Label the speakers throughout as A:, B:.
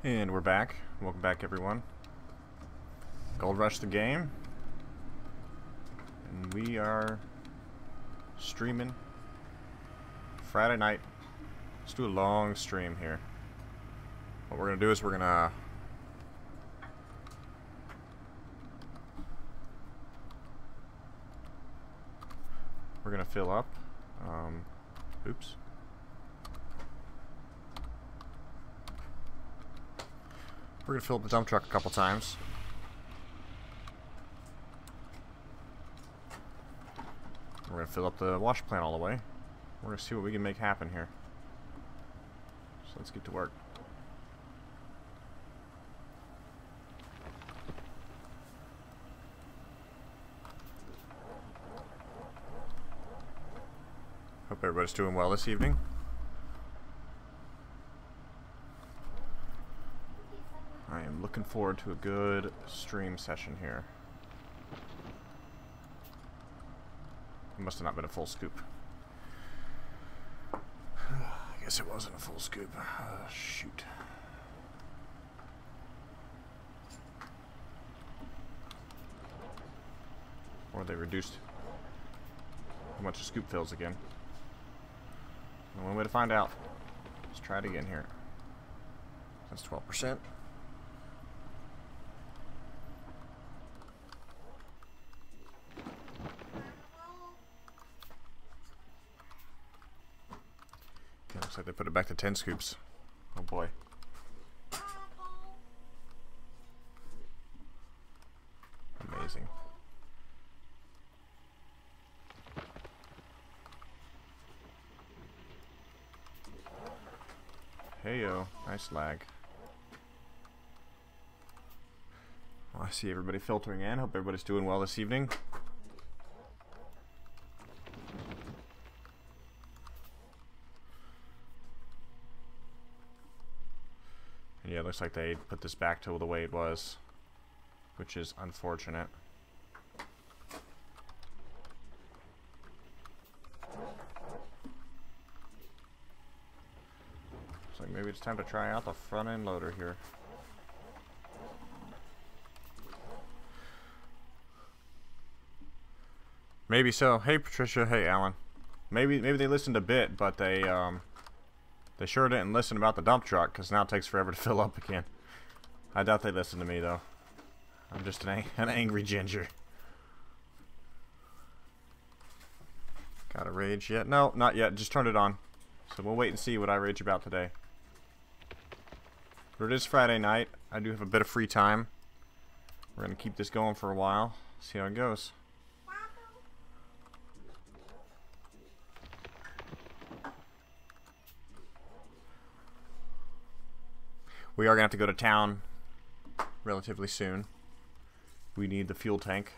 A: And we're back. Welcome back, everyone. Gold Rush the game. And we are streaming Friday night. Let's do a long stream here. What we're going to do is we're going to fill up. Oops. We're going to fill up the dump truck a couple times. We're going to fill up the wash plant all the way. We're going to see what we can make happen here. So let's get to work. Hope everybody's doing well this evening. I am looking forward to a good stream session here. It must have not been a full scoop. I guess it wasn't a full scoop. Shoot. Or they reduced how much a scoop fills again. One way to find out. Let's try it again here. That's 12%. Looks like they put it back to 10 scoops. Oh boy. Amazing. Heyo, nice lag. Well, I see everybody filtering in. Hope everybody's doing well this evening. And yeah, it looks like they put this back to the way it was, which is unfortunate. Looks like maybe it's time to try out the front end loader here. Maybe so. Hey Patricia, hey Alan. Maybe they listened a bit, but they sure didn't listen about the dump truck, because now it takes forever to fill up again. I doubt they listened to me, though. I'm just an angry ginger. Got a rage yet? No, not yet. Just turned it on. So we'll wait and see what I rage about today. But it is Friday night. I do have a bit of free time. We're going to keep this going for a while. See how it goes. We are going to have to go to town relatively soon. We need the fuel tank.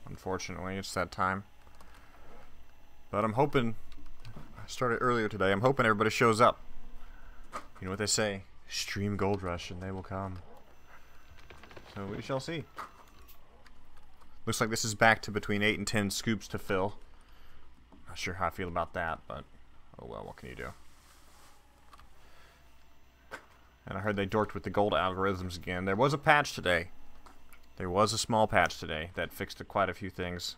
A: Unfortunately, it's that time. But I'm hoping, I started earlier today, I'm hoping everybody shows up. You know what they say, stream Gold Rush and they will come. So we shall see. Looks like this is back to between 8 and 10 scoops to fill. Not sure how I feel about that, but oh well, what can you do? And I heard they dorked with the gold algorithms again. There was a patch today. There was a small patch today that fixed quite a few things.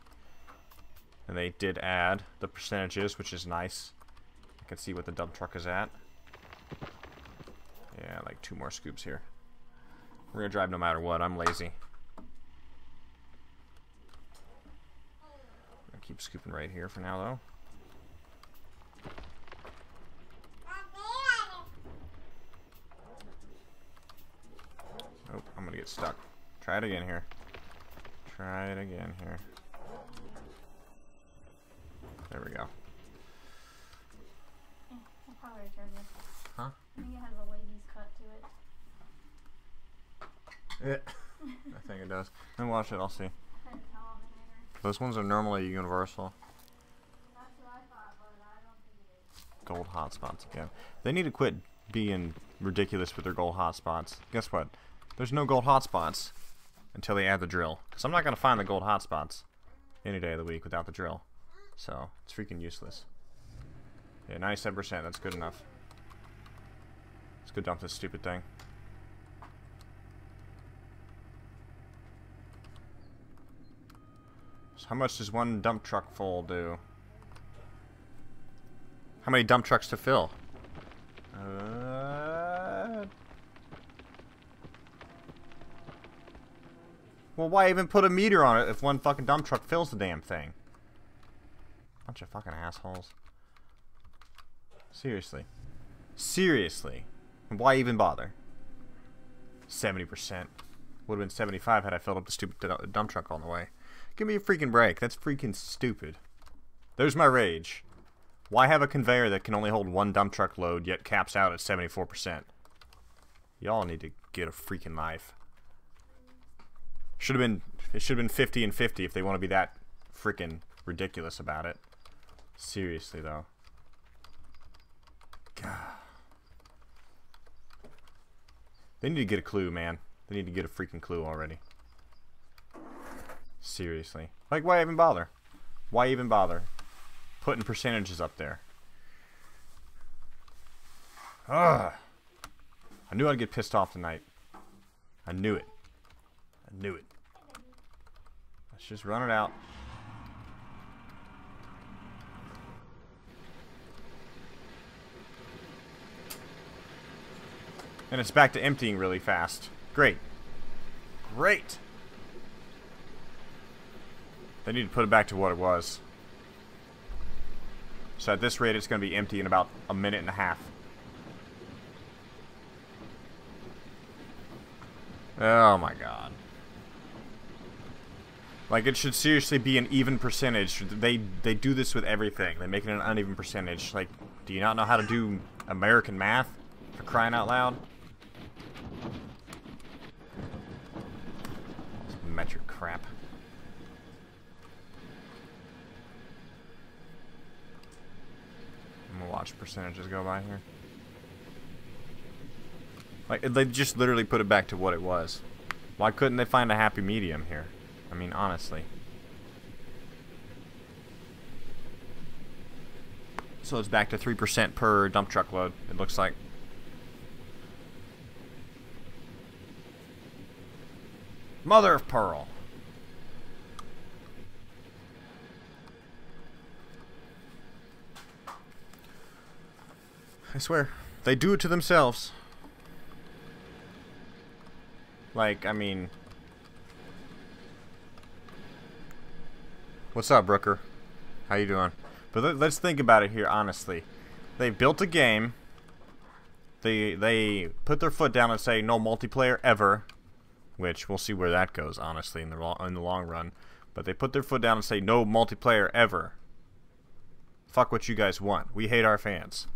A: And they did add the percentages, which is nice. I can see what the dump truck is at. Yeah, like 2 more scoops here. We're gonna drive no matter what. I'm lazy. Keep scooping right here for now, though. Oh, I'm gonna get stuck. Try it again here. Try it again here. There we go.
B: Yeah, I'll probably return this.
A: Huh?
B: I think it has a lady's cut to it.
A: Yeah. I think it does. Then watch it, I'll see. Those ones are normally universal.
B: That's what I thought, but I don't think it is.
A: Gold hotspots again. They need to quit being ridiculous with their gold hotspots. Guess what? There's no gold hotspots until they add the drill. Because I'm not going to find the gold hotspots any day of the week without the drill. So, it's freaking useless. Yeah, 97%, that's good enough. Let's go dump this stupid thing. So how much does one dump truck full do? How many dump trucks to fill? Well, why even put a meter on it if one fucking dump truck fills the damn thing? Bunch of fucking assholes. Seriously. Seriously. Why even bother? 70%. Would have been 75 had I filled up the stupid dump truck on the way. Give me a freaking break. That's freaking stupid. There's my rage. Why have a conveyor that can only hold one dump truck load yet caps out at 74%? Y'all need to get a freaking life. It should have been 50 and 50 if they want to be that freaking ridiculous about it. Seriously though. God. They need to get a clue, man. They need to get a freaking clue already. Seriously. Like, why even bother? Why even bother putting percentages up there? Ugh. I knew I'd get pissed off tonight. I knew it. I knew it. Let's just run it out. And it's back to emptying really fast. Great. Great. They need to put it back to what it was. So at this rate, it's going to be empty in about a minute and a half. Oh my god. Like, it should seriously be an even percentage. They do this with everything. They make it an uneven percentage. Like, do you not know how to do American math? For crying out loud? Metric crap. I'm gonna watch percentages go by here. Like, they just literally put it back to what it was. Why couldn't they find a happy medium here? I mean, honestly. So it's back to 3% per dump truck load, it looks like. Mother of pearl. I swear, they do it to themselves. Like, I mean... What's up, Brooker? How you doing? But let's think about it here, honestly. They built a game. They put their foot down and say, no multiplayer ever. Which, we'll see where that goes, honestly, in the long run. But they put their foot down and say, no multiplayer ever. Fuck what you guys want. We hate our fans.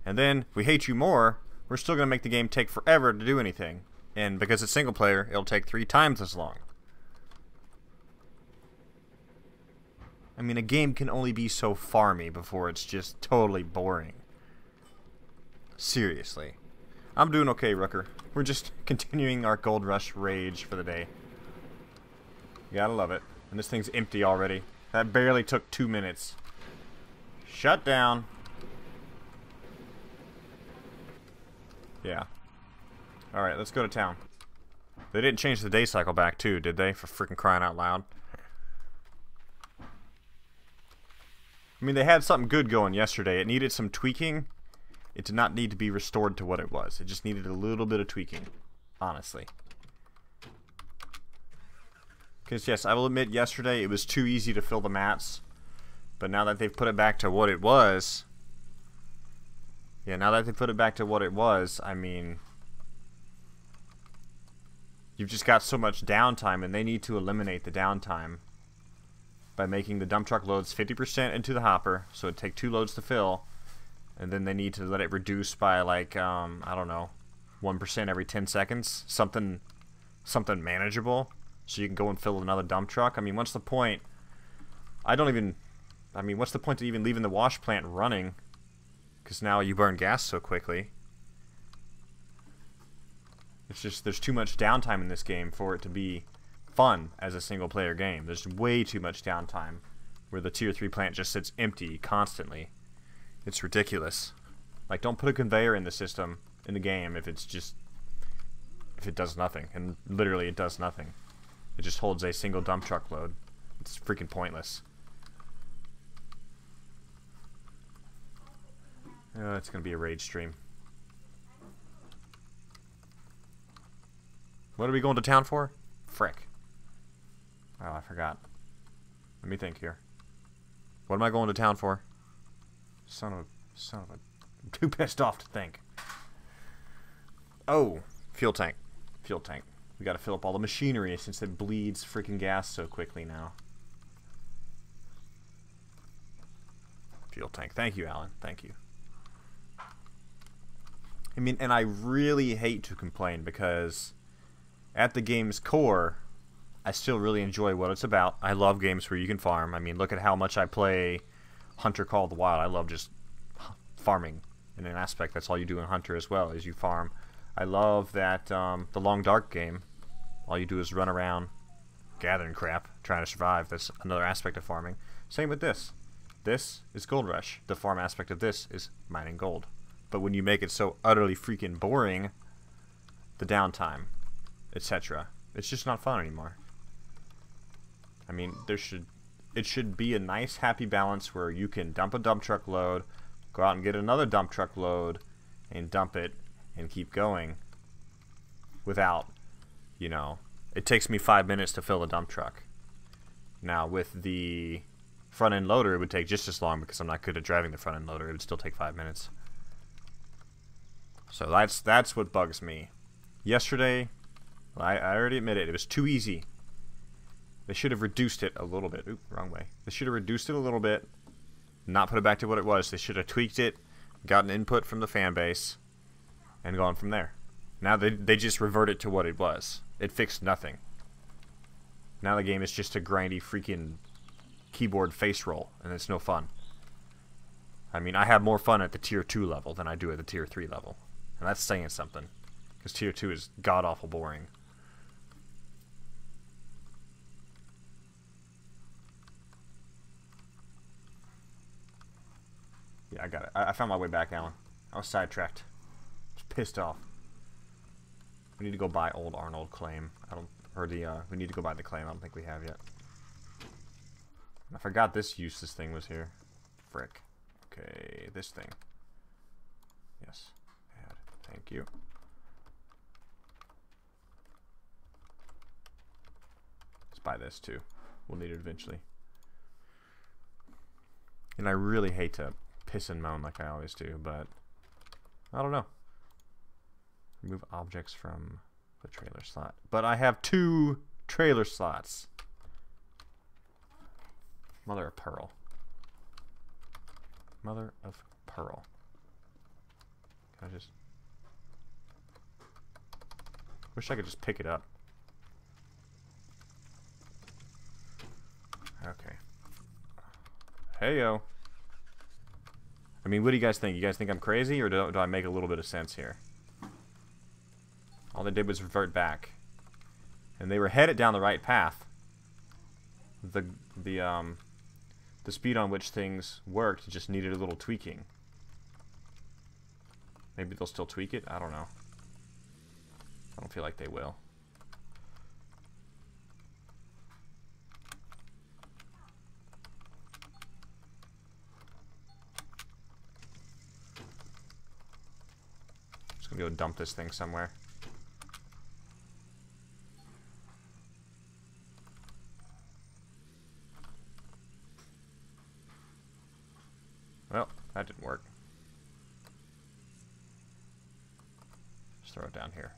A: And then, we hate you more, we're still going to make the game take forever to do anything. And because it's single player, it'll take 3 times as long. I mean, a game can only be so farmy before it's just totally boring. Seriously. I'm doing okay, Rooker. We're just continuing our Gold Rush rage for the day. You gotta love it. And this thing's empty already. That barely took 2 minutes. Shut down. Yeah. Alright, let's go to town. They didn't change the day cycle back too, did they? For freaking crying out loud. I mean, they had something good going yesterday. It needed some tweaking. It did not need to be restored to what it was. It just needed a little bit of tweaking. Honestly. Because, yes, I will admit, yesterday it was too easy to fill the mats. But now that they've put it back to what it was... Yeah, now that they put it back to what it was, I mean... You've just got so much downtime, and they need to eliminate the downtime by making the dump truck loads 50% into the hopper, so it'd take 2 loads to fill, and then they need to let it reduce by, like, I don't know, 1% every 10 seconds, something manageable, so you can go and fill another dump truck. I mean, what's the point? What's the point of even leaving the wash plant running? Because now you burn gas so quickly. It's just, there's too much downtime in this game for it to be fun as a single player game. There's way too much downtime where the tier 3 plant just sits empty constantly. It's ridiculous. Like, don't put a conveyor in the system, in the game, if it does nothing. And literally it does nothing. It just holds a single dump truck load. It's freaking pointless. It's gonna be a rage stream. What are we going to town for? Frick. Oh, I forgot. Let me think here. What am I going to town for? Son of a... I'm too pissed off to think. Oh, fuel tank. Fuel tank. We gotta fill up all the machinery since it bleeds freaking gas so quickly now. Fuel tank. Thank you, Alan. Thank you. I mean, and I really hate to complain because at the game's core, I still really enjoy what it's about. I love games where you can farm. I mean, look at how much I play Hunter Call of the Wild. I love just farming. In an aspect, that's all you do in Hunter as well, is you farm. I love that the Long Dark game, all you do is run around gathering crap, trying to survive. That's another aspect of farming. Same with this. This is Gold Rush. The farm aspect of this is mining gold. But when you make it so utterly freaking boring, the downtime, etc., it's just not fun anymore. I mean, it should be a nice, happy balance where you can dump a dump truck load, go out and get another dump truck load, and dump it, and keep going without, you know, it takes me 5 minutes to fill a dump truck. Now, with the front-end loader, it would take just as long because I'm not good at driving the front-end loader. It would still take 5 minutes. So that's what bugs me. Yesterday, I already admit it was too easy. They should have reduced it a little bit. Oop, wrong way. They should have reduced it a little bit, not put it back to what it was. They should have tweaked it, gotten input from the fan base, and gone from there. Now they just reverted to what it was. It fixed nothing. Now the game is just a grindy freaking keyboard face roll, and it's no fun. I mean, I have more fun at the tier 2 level than I do at the tier 3 level. And that's saying something. Because tier 2 is god-awful boring. Yeah, I got it. I found my way back, Alan. I was sidetracked. I was pissed off. We need to go buy Old Arnold claim. We need to go buy the claim. I don't think we have yet. I forgot this useless thing was here. Frick. Okay, this thing. Yes. Add. Thank you. Let's buy this too. We'll need it eventually. And I really hate to piss and moan like I always do, but I don't know. Remove objects from the trailer slot. But I have 2 trailer slots. Mother of pearl. Mother of pearl. Can I just... Wish I could just pick it up. Okay. Hey-yo. I mean, what do you guys think? You guys think I'm crazy, or do I make a little bit of sense here? All they did was revert back. And they were headed down the right path. The speed on which things worked just needed a little tweaking. Maybe they'll still tweak it? I don't know. I don't feel like they will. Just gonna go dump this thing somewhere. Well, that didn't work. Just throw it down here.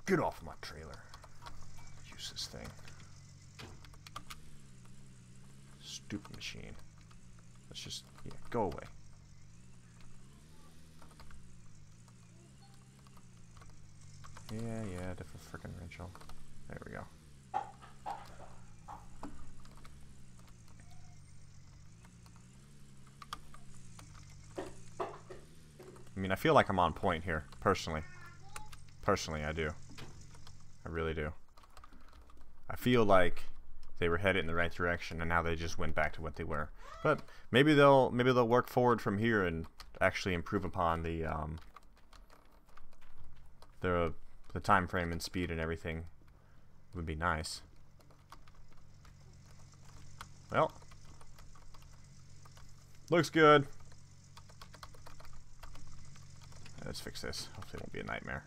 A: Get off my trailer. Use this thing. Stupid machine. Let's just, yeah, go away. Yeah, different frickin' wrench. There we go. I mean, I feel like I'm on point here, personally. Personally, I do. I really do. I feel like they were headed in the right direction, and now they just went back to what they were. But maybe they'll work forward from here and actually improve upon the time frame and speed and everything. It would be nice. Well, looks good. Let's fix this. Hopefully it won't be a nightmare.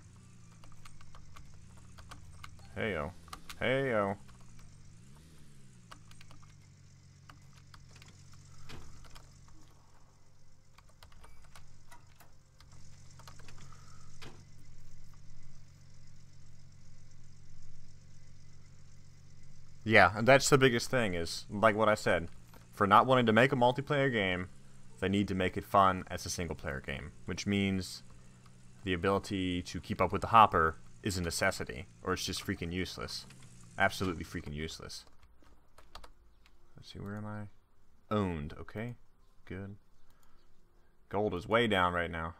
A: Hey-o. Hey-o. Yeah, and that's the biggest thing is, like what I said, for not wanting to make a multiplayer game, they need to make it fun as a single-player game, which means the ability to keep up with the hopper is a necessity, or it's just freaking useless. Absolutely freaking useless. Let's see, where am I? Owned, okay. Good. Gold is way down right now.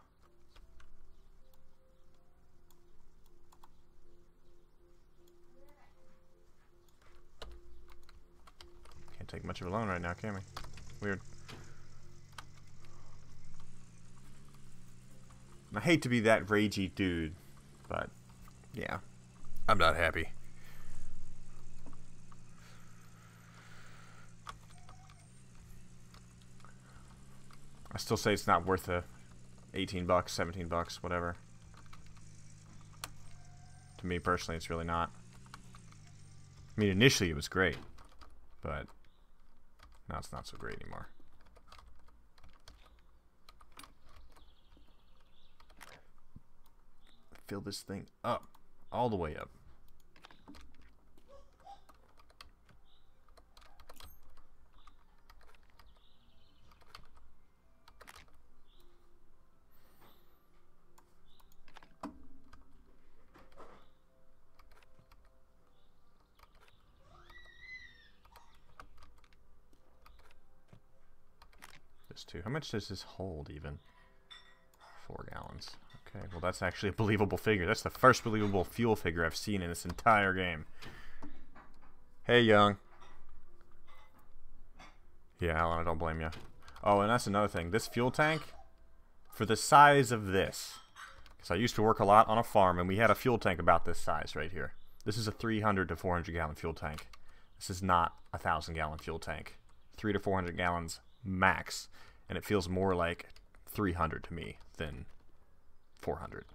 A: Can't take much of a loan right now, can we? Weird. I hate to be that ragey dude, but yeah, I'm not happy. I still say it's not worth the 18 bucks, 17 bucks, whatever. To me personally, it's really not. I mean, initially it was great, but now it's not so great anymore. Fill this thing up, all the way up. This too. How much does this hold even? 4 gallons. Okay, well that's actually a believable figure. That's the first believable fuel figure I've seen in this entire game. Hey, Young. Yeah, Alan, I don't blame you. Oh, and that's another thing. This fuel tank, for the size of this, because I used to work a lot on a farm, and we had a fuel tank about this size right here. This is a 300 to 400 gallon fuel tank. This is not a 1,000 gallon fuel tank. 300 to 400 gallons max, and it feels more like 300 to me than 400.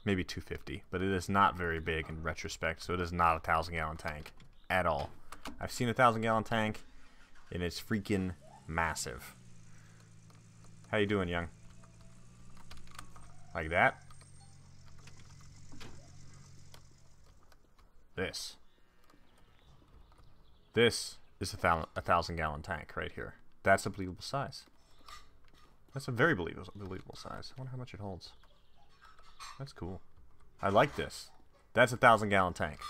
A: Maybe 250, but it is not very big in retrospect, so it is not a 1,000 gallon tank at all. I've seen a 1,000 gallon tank, and it's freaking massive. How you doing, Young? Like that? This is a 1,000 gallon tank right here. That's a believable size. That's a very believable size. I wonder how much it holds. That's cool. I like this. That's a 1,000 gallon tank.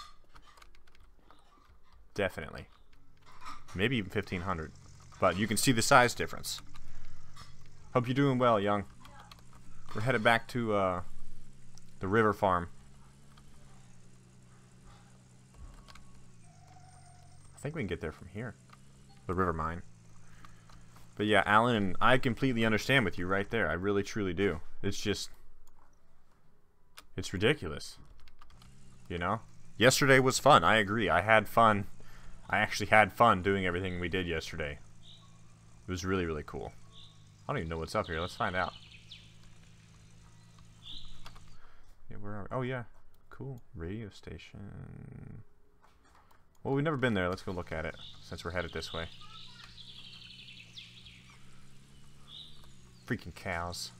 A: Definitely. Maybe even 1,500. But you can see the size difference. Hope you're doing well, Young. We're headed back to the river farm. I think we can get there from here. The river mine. But yeah, Alan, I completely understand with you right there. I really, truly do. It's just... it's ridiculous. You know? Yesterday was fun. I agree. I had fun. I actually had fun doing everything we did yesterday. It was really, really cool. I don't even know what's up here. Let's find out. Yeah, where are we? Oh, yeah. Cool. Radio station. Well, we've never been there. Let's go look at it, since we're headed this way. Freaking cows.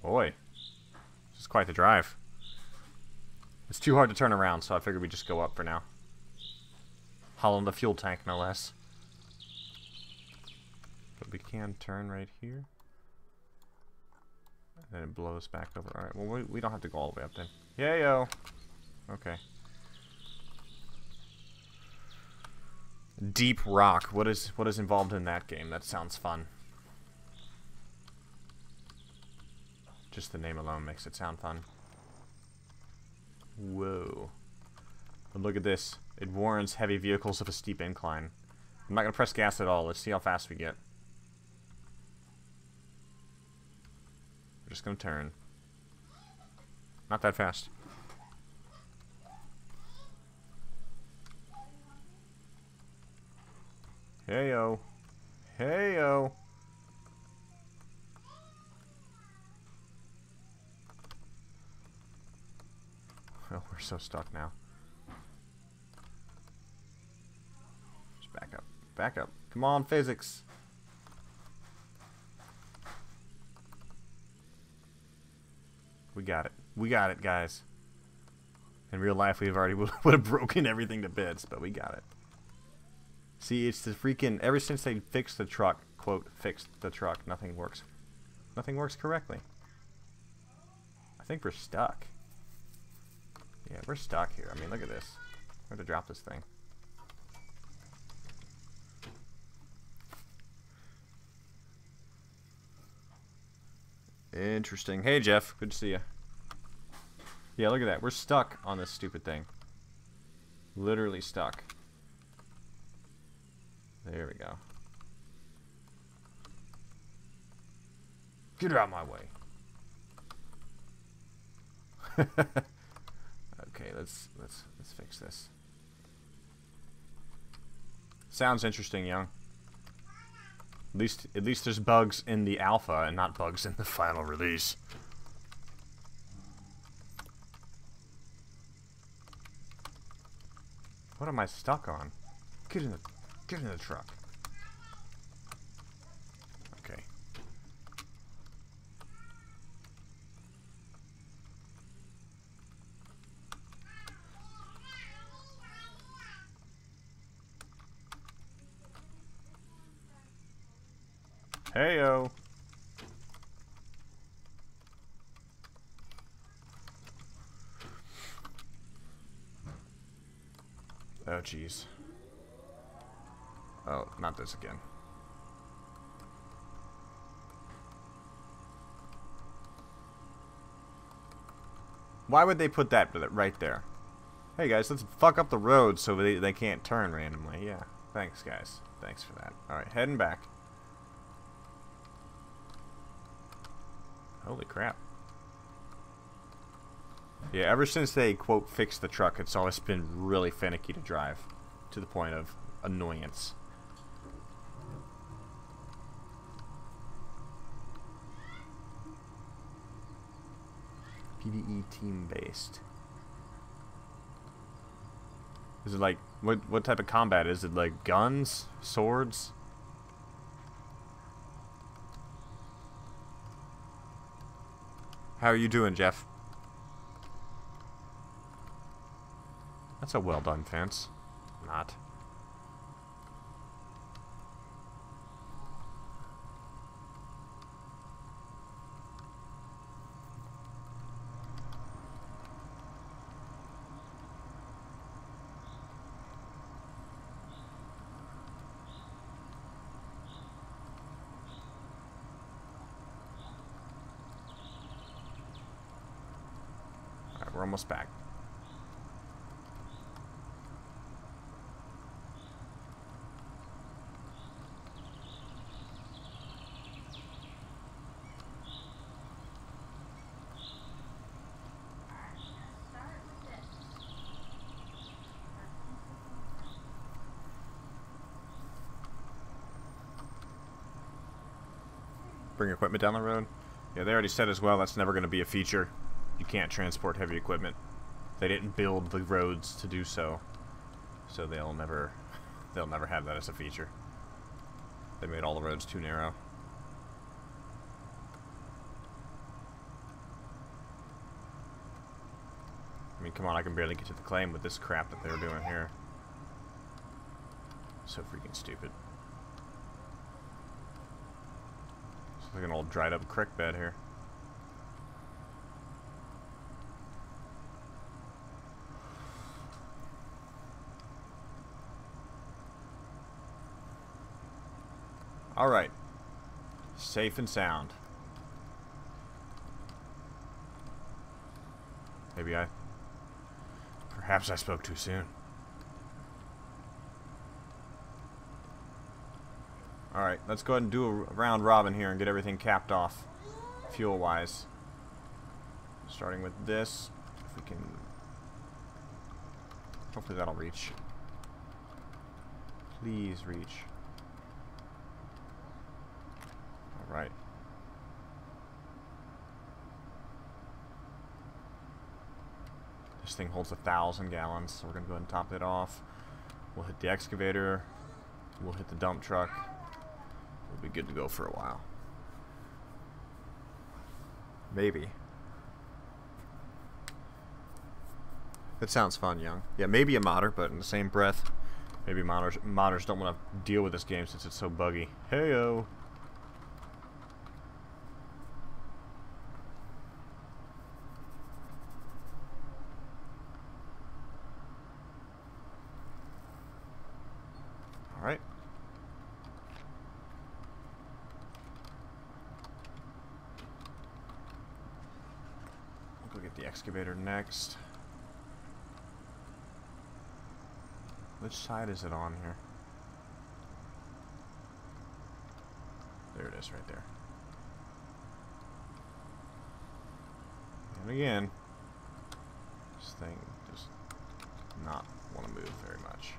A: Boy. This is quite the drive. It's too hard to turn around, so I figured we'd just go up for now. Haul in the fuel tank, no less. But we can turn right here. And then it blows back over. Alright, well, we don't have to go all the way up then. Yayo! Okay. Deep Rock. What is involved in that game? That sounds fun. Just the name alone makes it sound fun. Whoa. But look at this. It warns heavy vehicles of a steep incline. I'm not going to press gas at all. Let's see how fast we get. We're just going to turn. Not that fast. Hey-o. Hey-o. Oh, we're so stuck now. Just back up. Back up. Come on, physics. We got it. We got it, guys. In real life, we've already would have broken everything to bits, but we got it. See, it's the freaking... Ever since they fixed the truck, quote, fixed the truck, nothing works. Nothing works correctly. I think we're stuck. Yeah, we're stuck here. I mean, look at this. We have to drop this thing. Interesting. Hey, Jeff. Good to see you. Yeah, look at that. We're stuck on this stupid thing. Literally stuck. There we go. Get out of my way. Okay, let's fix this. Sounds interesting, young. At least there's bugs in the alpha and not bugs in the final release. What am I stuck on? Get in the truck. Okay. Heyo. Oh, jeez. Oh, not this again. Why would they put that right there? Hey guys, let's fuck up the road so they can't turn randomly. Yeah, thanks guys. Thanks for that. Alright, heading back. Holy crap. Yeah, ever since they, quote, fixed the truck, it's always been really finicky to drive. To the point of annoyance. PvE team-based. Is it like, what type of combat? Is it like guns? Swords? How are you doing, Jeff? That's a well done fence. Not. Alright, we're almost back. Bring equipment down the road. Yeah, they already said as well that's never going to be a feature. You can't transport heavy equipment. They didn't build the roads to do so. So they'll never have that as a feature. They made all the roads too narrow. I mean, come on, I can barely get to the claim with this crap that they're doing here. So freaking stupid. It's like an old dried up creek bed here. Alright. Safe and sound. Maybe I... Perhaps I spoke too soon. Alright, let's go ahead and do a round robin here and get everything capped off, fuel-wise. Starting with this, if we can... Hopefully that'll reach. Please reach. Alright. This thing holds 1,000 gallons, so we're going to go ahead and top it off. We'll hit the excavator. We'll hit the dump truck. We'll be good to go for a while. Maybe. That sounds fun, Young. Yeah, maybe a modder, but in the same breath, maybe modders don't want to deal with this game since it's so buggy. Heyo! Alright. We'll go get the excavator next. Which side is it on here? There it is, right there. And again, this thing does not want to move very much.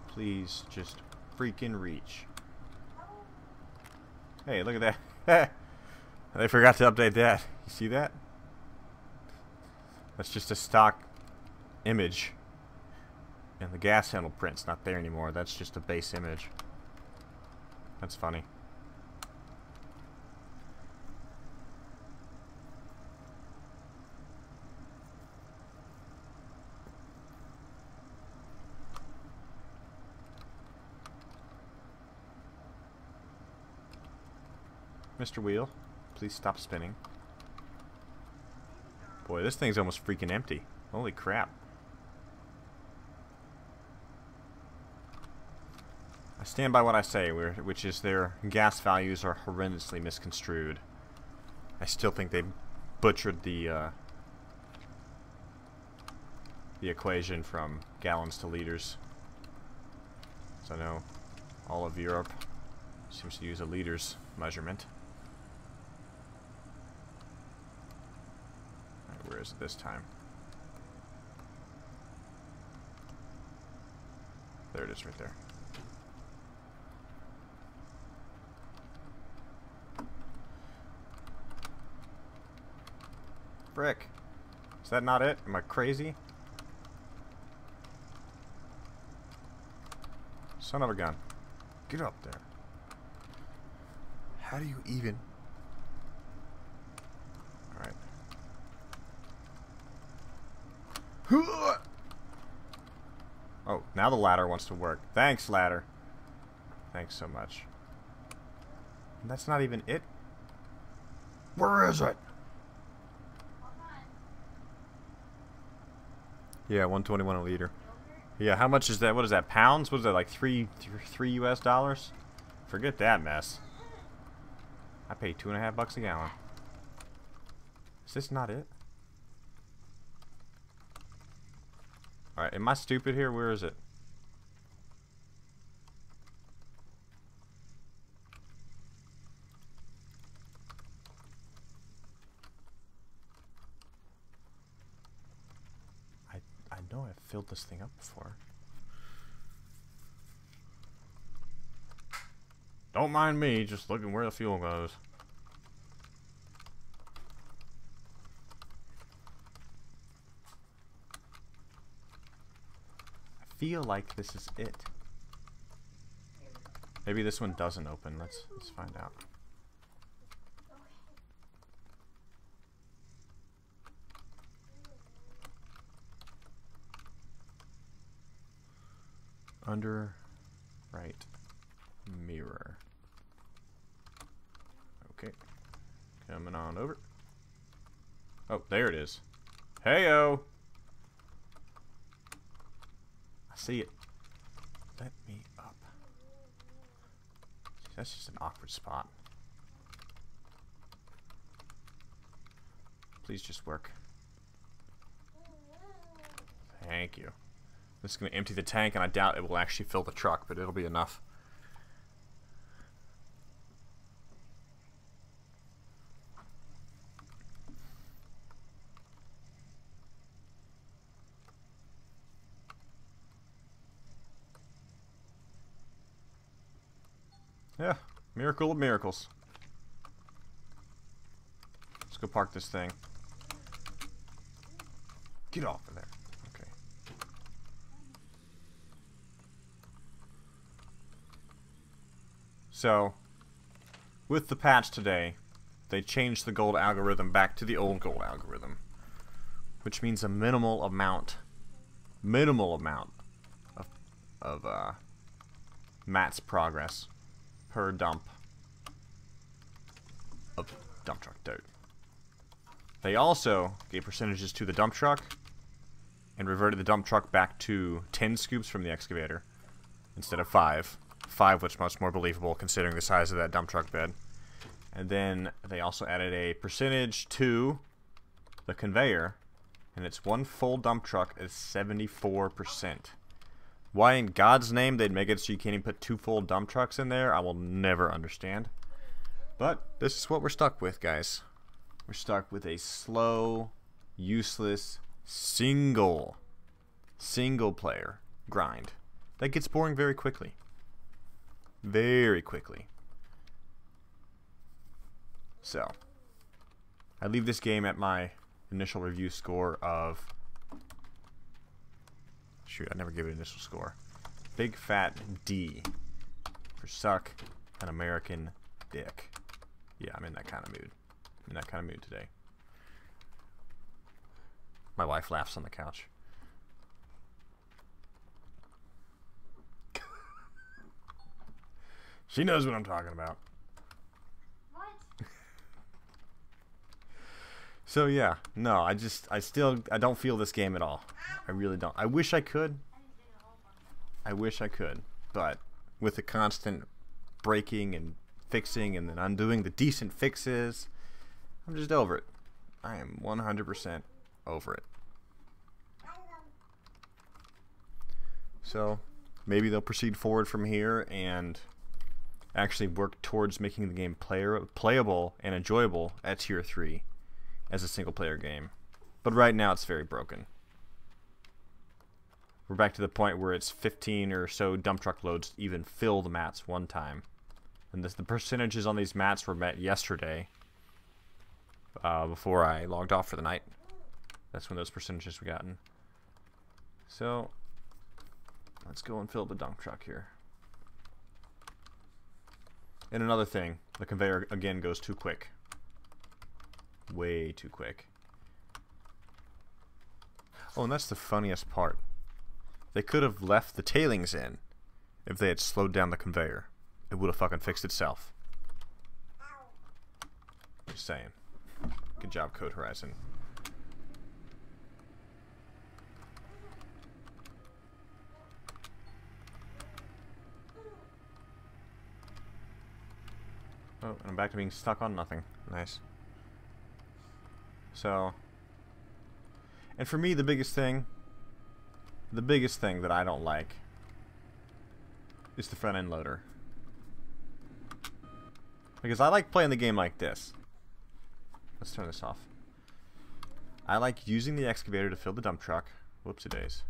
A: Please just freaking reach. Hey, look at that. They forgot to update that. You see that? That's just a stock image. And the gas handle print's not there anymore. That's just a base image. That's funny. Mr. Wheel, please stop spinning. Boy, this thing's almost freaking empty. Holy crap. I stand by what I say, which is their gas values are horrendously misconstrued. I still think they butchered the equation from gallons to liters. So I know all of Europe seems to use a liters measurement. Alright, where is it this time? There it is right there. Frick. Is that not it? Am I crazy? Son of a gun. Get up there. How do you even... Alright. Oh, now the ladder wants to work. Thanks, ladder. Thanks so much. And that's not even it? Where is it? Yeah, 121 a liter. Yeah, how much is that? What is that? Pounds? What is that? Like three US dollars? Forget that mess. I pay $2.50 a gallon. Is this not it? Alright, am I stupid here? Where is it? I know I've filled this thing up before. Don't mind me, just looking where the fuel goes. I feel like this is it. Maybe this one doesn't open. Let's find out. Under right mirror. Okay. Coming on over. Oh, there it is. Heyo! I see it. Let me up. That's just an awkward spot. Please just work. Thank you. This is going to empty the tank, and I doubt it will actually fill the truck, but it'll be enough. Yeah, miracle of miracles. Let's go park this thing. Get off of there. Okay. So, with the patch today, they changed the gold algorithm back to the old gold algorithm, which means a minimal amount of Matt's progress per dump of dump truck dirt. They also gave percentages to the dump truck and reverted the dump truck back to 10 scoops from the excavator instead of 5. 5, which is much more believable considering the size of that dump truck bed. And then they also added a percentage to the conveyor, and it's one full dump truck is 74%. Why in God's name they'd make it so you can't even put 2 full dump trucks in there, I will never understand. But this is what we're stuck with, guys. We're stuck with a slow, useless, single player grind that gets boring very quickly. Very quickly. So, I leave this game at my initial review score of... Shoot, I never gave it an initial score. Big fat D for suck an American dick. Yeah, I'm in that kind of mood. I'm in that kind of mood today. My wife laughs on the couch. She knows what I'm talking about.
B: What?
A: So yeah, no, I don't feel this game at all. I really don't. I wish I could. I wish I could, but with the constant breaking and fixing and then undoing the decent fixes, I'm just over it. I am 100% over it. So maybe they'll proceed forward from here and actually work towards making the game playable and enjoyable at Tier 3 as a single player game. But right now it's very broken. We're back to the point where it's 15 or so dump truck loads to even fill the mats one time. And the percentages on these mats were met yesterday before I logged off for the night. That's when those percentages were gotten. So let's go and fill the dump truck here. And another thing, the conveyor again goes too quick. Way too quick. Oh, and that's the funniest part. They could have left the tailings in if they had slowed down the conveyor. It would have fucking fixed itself. Just saying. Good job, Code Horizon. Oh, and I'm back to being stuck on nothing. Nice. So, and for me, the biggest thing that I don't like is the front end loader. Because I like playing the game like this. Let's turn this off. I like using the excavator to fill the dump truck. Whoopsie-days.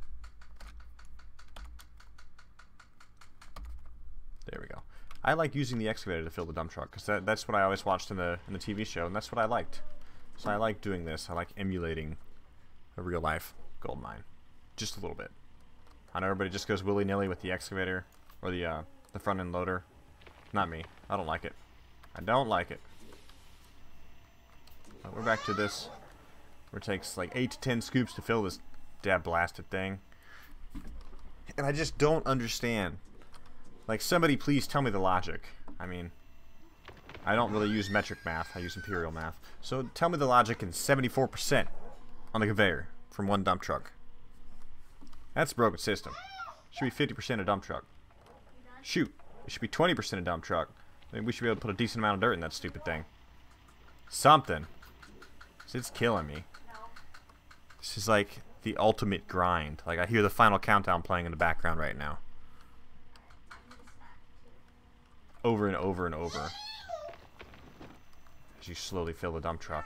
A: There we go. I like using the excavator to fill the dump truck because that's what I always watched in the TV show, and that's what I liked. So I like doing this. I like emulating a real life gold mine, just a little bit. I know everybody just goes willy-nilly with the excavator or the front end loader. Not me. I don't like it. I don't like it. We're back to this, where it takes like 8 to 10 scoops to fill this dab blasted thing, and I just don't understand. Like, somebody please tell me the logic. I mean, I don't really use metric math, I use imperial math. So tell me the logic in 74% on the conveyor from one dump truck. That's a broken system. Should be 50% a dump truck. Shoot, it should be 20% a dump truck. I mean, we should be able to put a decent amount of dirt in that stupid thing. Something. It's killing me. This is like the ultimate grind. Like I hear the final countdown playing in the background right now. Over and over and over. As you slowly fill the dump truck.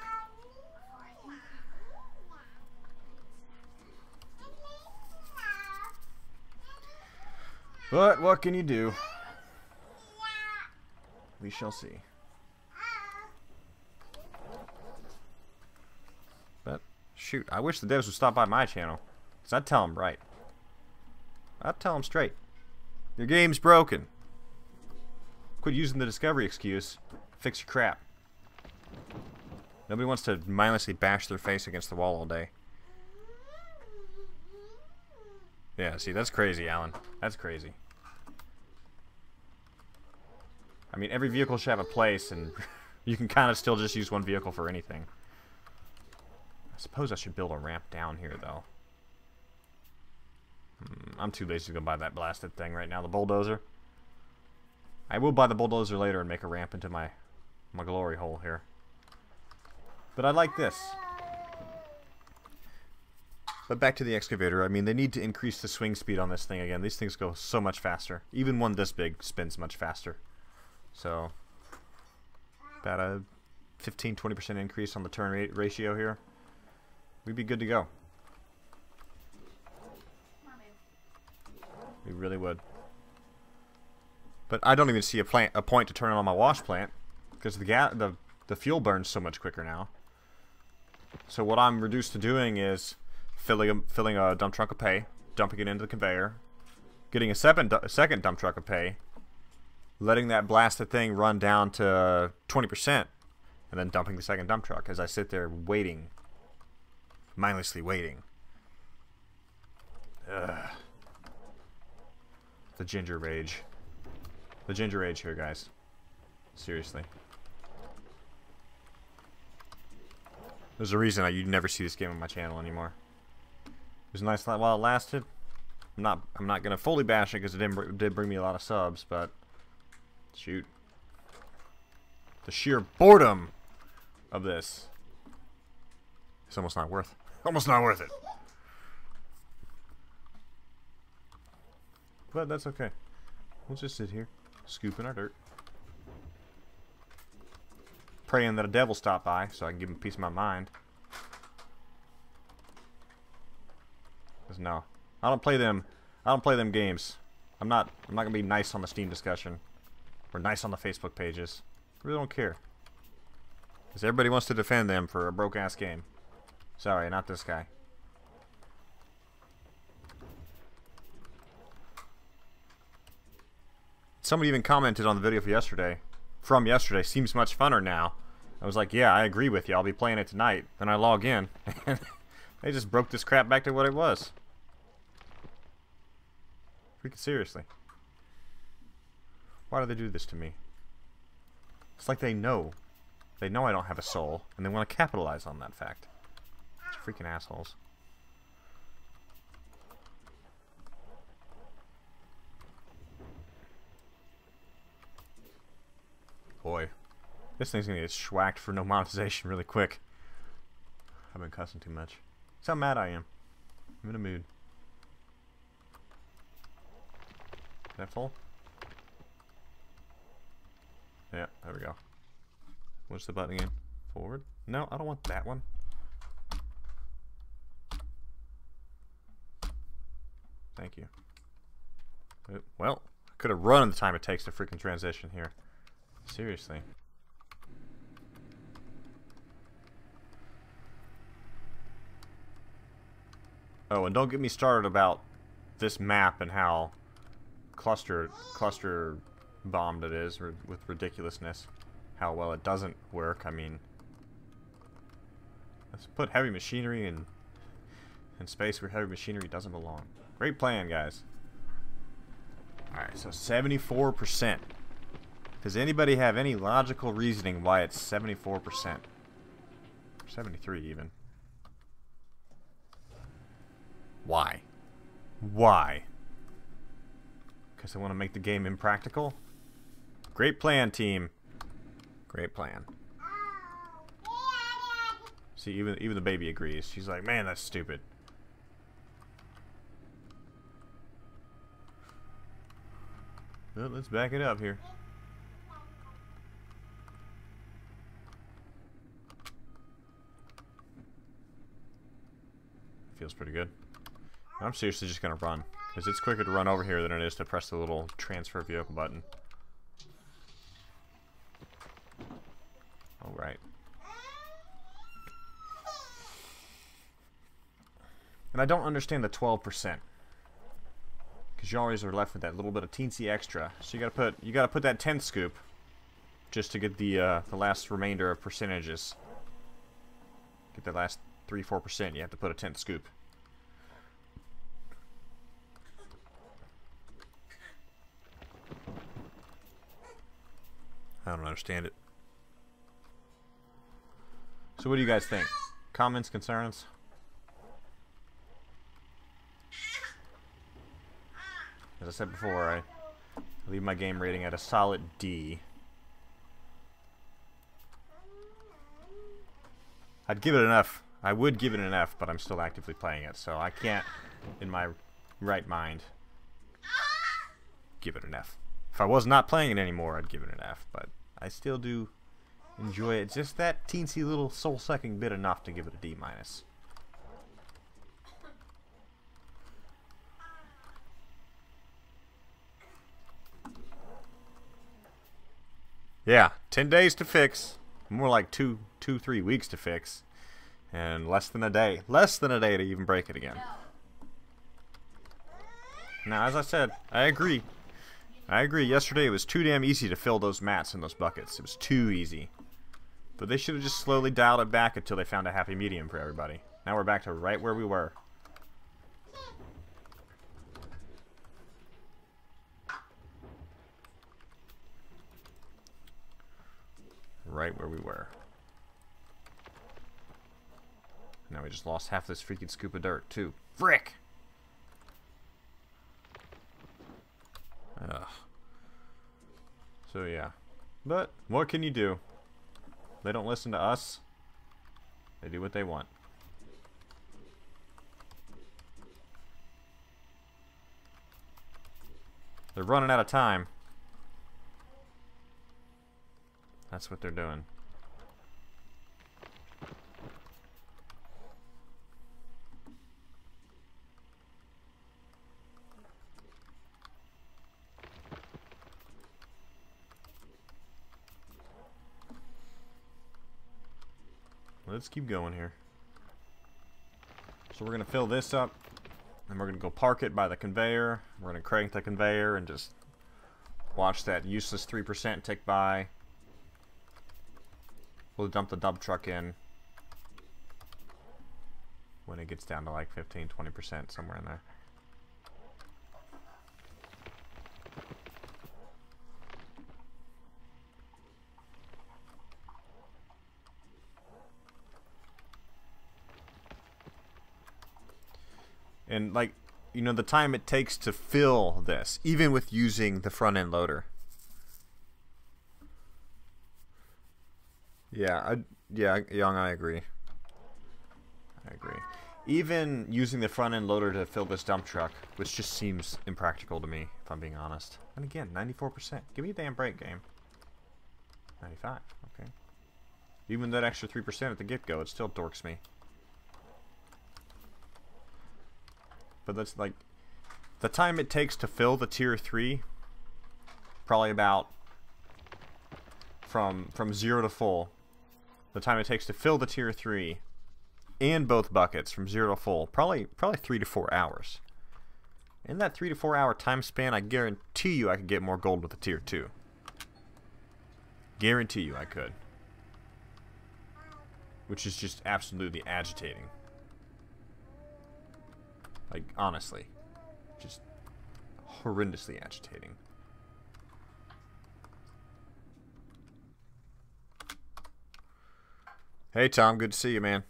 A: But what can you do? We shall see. But shoot, I wish the devs would stop by my channel. Because I'd tell them right. I'd tell them straight. Your game's broken. Quit using the discovery excuse. Fix your crap. Nobody wants to mindlessly bash their face against the wall all day. Yeah, see, that's crazy, Alan. That's crazy. I mean, every vehicle should have a place, and you can kind of still just use one vehicle for anything. I suppose I should build a ramp down here, though. I'm too lazy to go buy that blasted thing right now, the bulldozer. I will buy the bulldozer later and make a ramp into my glory hole here. But I like this. But back to the excavator. I mean, they need to increase the swing speed on this thing again. These things go so much faster. Even one this big spins much faster. So, about a 15-20% increase on the turn rate ratio here. We'd be good to go. We really would. But I don't even see a point to turn on my wash plant because the fuel burns so much quicker now. So what I'm reduced to doing is filling a dump truck of pay, dumping it into the conveyor, getting a second dump truck of pay, letting that blasted thing run down to 20%, and then dumping the second dump truck as I sit there waiting, mindlessly waiting. Ugh. The ginger rage. The ginger rage here, guys. Seriously. There's a reason you'd never see this game on my channel anymore. It was nice while it lasted. I'm not gonna fully bash it because it did bring me a lot of subs, but shoot, the sheer boredom of this. It's almost not worth it. But that's okay. We'll just sit here, scooping our dirt, praying that a devil stop by so I can give him a piece of my mind. Cause no, I don't play them games. I'm not gonna be nice on the Steam discussion or nice on the Facebook pages. I really don't care. Cause everybody wants to defend them for a broke ass game. Sorry, not this guy. Somebody even commented on the video from yesterday, seems much funner now. I was like, yeah, I agree with you. I'll be playing it tonight. Then I log in, and they just broke this crap back to what it was. Freaking seriously. Why do they do this to me? It's like they know. They know I don't have a soul, and they want to capitalize on that fact. Freaking assholes. Boy, this thing's gonna get schwacked for no monetization really quick. I've been cussing too much. That's how mad I am. I'm in a mood. Is that full? Yeah, there we go. What's the button again? Forward? No, I don't want that one. Thank you. Well, I could have run the time it takes to freaking transition here. Seriously. Oh, and don't get me started about this map and how cluster bombed it is with ridiculousness. How well it doesn't work. I mean, let's put heavy machinery in space where heavy machinery doesn't belong. Great plan, guys. Alright, so 74%. Does anybody have any logical reasoning why it's 74%? 73 even. Why? Why? Because they want to make the game impractical? Great plan, team. Great plan. See, even the baby agrees. She's like, man, that's stupid. Well, let's back it up here. Feels pretty good. I'm seriously just gonna run, because it's quicker to run over here than it is to press the little transfer vehicle button. Alright. And I don't understand the 12%. Because you always are left with that little bit of teensy extra. So you gotta put that 10th scoop just to get the last remainder of percentages. Get that last 3-4%, you have to put a 10th scoop. I don't understand it. So what do you guys think? Comments, concerns? As I said before, I leave my game rating at a solid D. I'd give it an F. I would give it an F, but I'm still actively playing it, so I can't, in my right mind, give it an F. If I was not playing it anymore, I'd give it an F, but I still do enjoy it. Just that teensy little soul-sucking bit enough to give it a D-. Yeah, 10 days to fix. More like 3 weeks to fix. And less than a day. Less than a day to even break it again. Now, as I said, I agree. I agree. Yesterday it was too damn easy to fill those mats in those buckets. It was too easy. But they should have just slowly dialed it back until they found a happy medium for everybody. Now we're back to right where we were. Right where we were. Now we just lost half this freaking scoop of dirt, too. Frick! Ugh. So, yeah. But, what can you do? They don't listen to us. They do what they want. They're running out of time. That's what they're doing. Let's keep going here. So we're going to fill this up, and we're going to go park it by the conveyor. We're going to crank the conveyor and just watch that useless 3% tick by. We'll dump the dump truck in when it gets down to like 15-20%, somewhere in there. And like, you know, the time it takes to fill this, even with using the front end loader. Yeah, Young, I agree. I agree. Even using the front end loader to fill this dump truck, which just seems impractical to me, if I'm being honest. And again, 94%. Give me a damn break, game. 95, okay. Even that extra 3% at the get-go, it still dorks me. But that's like, the time it takes to fill the tier 3, probably about from 0 to full. The time it takes to fill the tier 3 and both buckets from 0 to full, probably 3 to 4 hours. In that 3 to 4 hour time span, I guarantee you I could get more gold with the tier 2. Guarantee you I could. Which is just absolutely agitating. Like, honestly. Just horrendously agitating. Hey Tom, good to see you, man.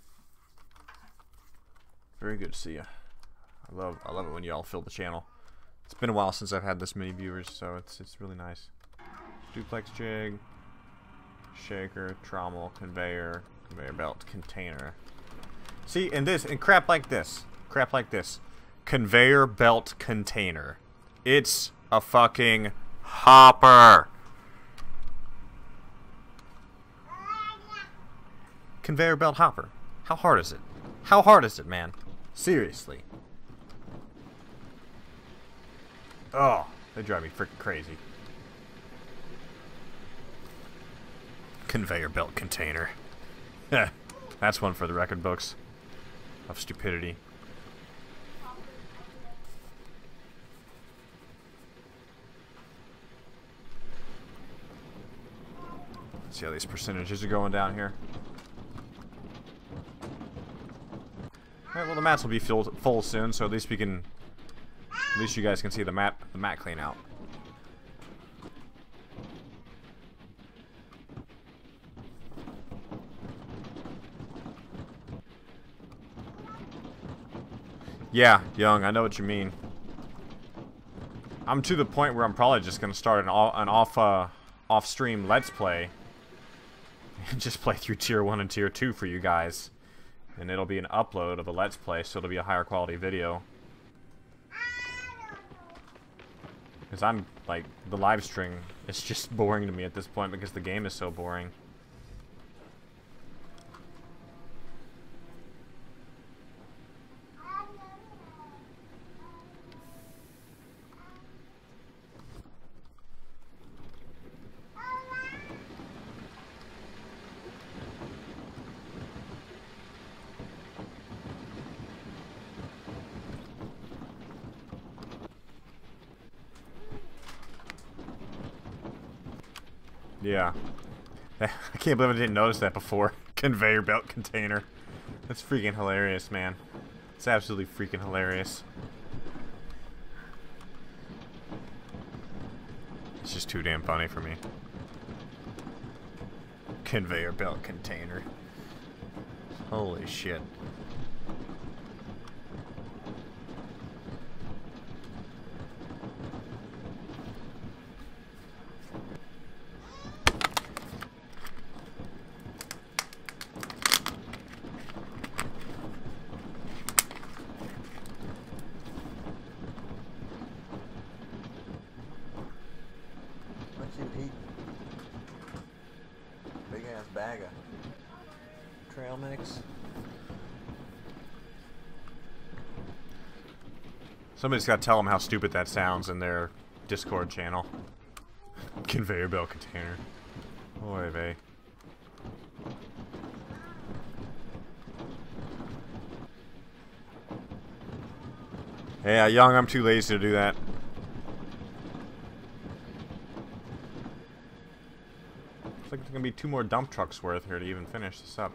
A: Very good to see you. I love it when y'all fill the channel. It's been a while since I've had this many viewers, so it's really nice. Duplex jig, shaker, trommel, conveyor, Conveyor belt container. See, and crap like this. Crap like this. Conveyor belt container. It's a fucking hopper. Conveyor belt hopper. How hard is it? How hard is it, man? Seriously. Oh, they drive me freaking crazy. Conveyor belt container. That's one for the record books of stupidity. Let's see how these percentages are going down here. Alright, well the mats will be full soon, so at least you guys can see the mat clean out. Yeah, Young, I know what you mean. I'm to the point where I'm probably just gonna start an off-stream Let's Play and just play through Tier 1 and Tier 2 for you guys. And it'll be an upload of a Let's Play, so it'll be a higher quality video. Because I'm, like, the live stream is just boring to me at this point because the game is so boring. Yeah. I can't believe I didn't notice that before. Conveyor belt container. That's freaking hilarious, man. It's absolutely freaking hilarious. It's just too damn funny for me. Conveyor belt container. Holy shit. Bag of trail mix. Somebody's got to tell them how stupid that sounds in their Discord channel. Conveyor belt container. Oy vey. Yeah, Young, I'm too lazy to do that. Looks like there's gonna be 2 more dump trucks worth here to even finish this up.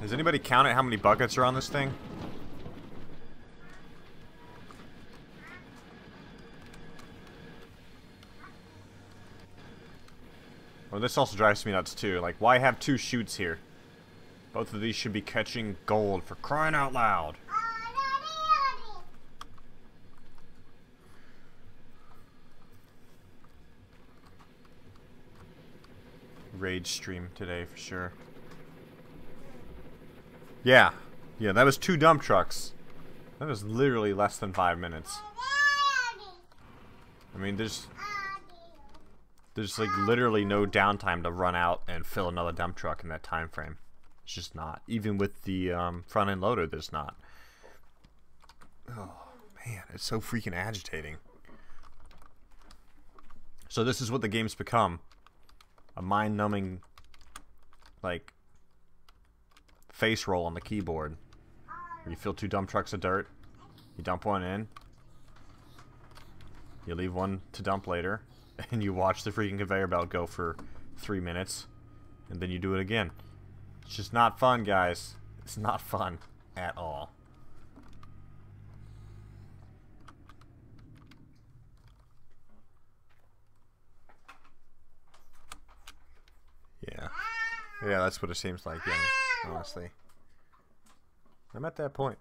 A: Has anybody counted how many buckets are on this thing? Well, this also drives me nuts too. Like, why have 2 chutes here? Both of these should be catching gold, for crying out loud. Rage stream today for sure. Yeah, that was 2 dump trucks. That was literally less than 5 minutes. I mean, there's like literally no downtime to run out and fill another dump truck in that time frame. It's just not. Even with the front end loader, there's not. Oh man, it's so freaking agitating. So this is what the game's become. A mind-numbing, like, face roll on the keyboard. Where you fill 2 dump trucks of dirt, you dump one in, you leave one to dump later, and you watch the freaking conveyor belt go for 3 minutes, and then you do it again. It's just not fun, guys. It's not fun at all. Yeah, that's what it seems like, yeah, honestly. I'm at that point.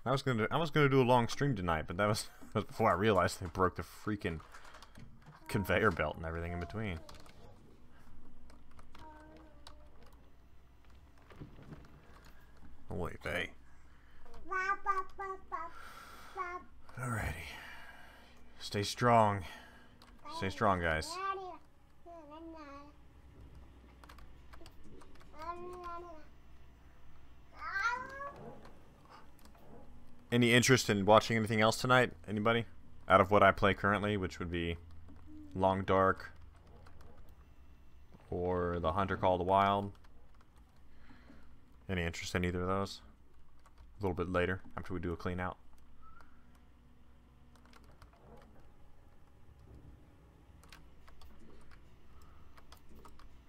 A: I was gonna do a long stream tonight, but that was before I realized they broke the freaking conveyor belt and everything in between. Holy bay. Alrighty. Stay strong. Stay strong, guys. Any interest in watching anything else tonight? Anybody? Out of what I play currently, which would be Long Dark or The Hunter Call the Wild. Any interest in either of those? A little bit later, after we do a clean out.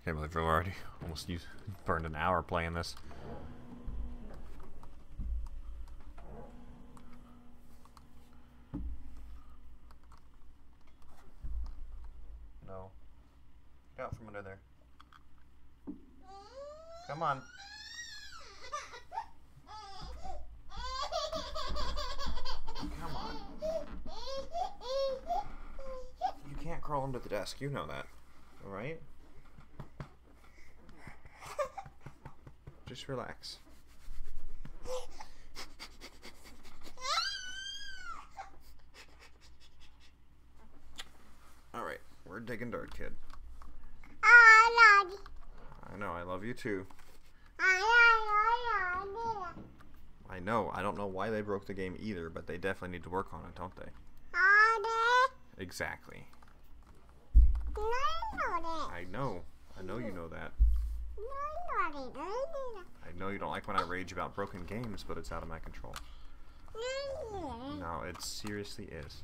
A: Can't believe we've already almost burned an hour playing this. No. Get out from under there. Come on. Come on. You can't crawl under the desk, you know that. Alright? Just relax. Alright, we're digging dirt, kid. I know, I love you too. I know, I don't know why they broke the game either, but they definitely need to work on it, don't they? Exactly. I know you know that. I know you don't like when I rage about broken games, but it's out of my control. No, it seriously is.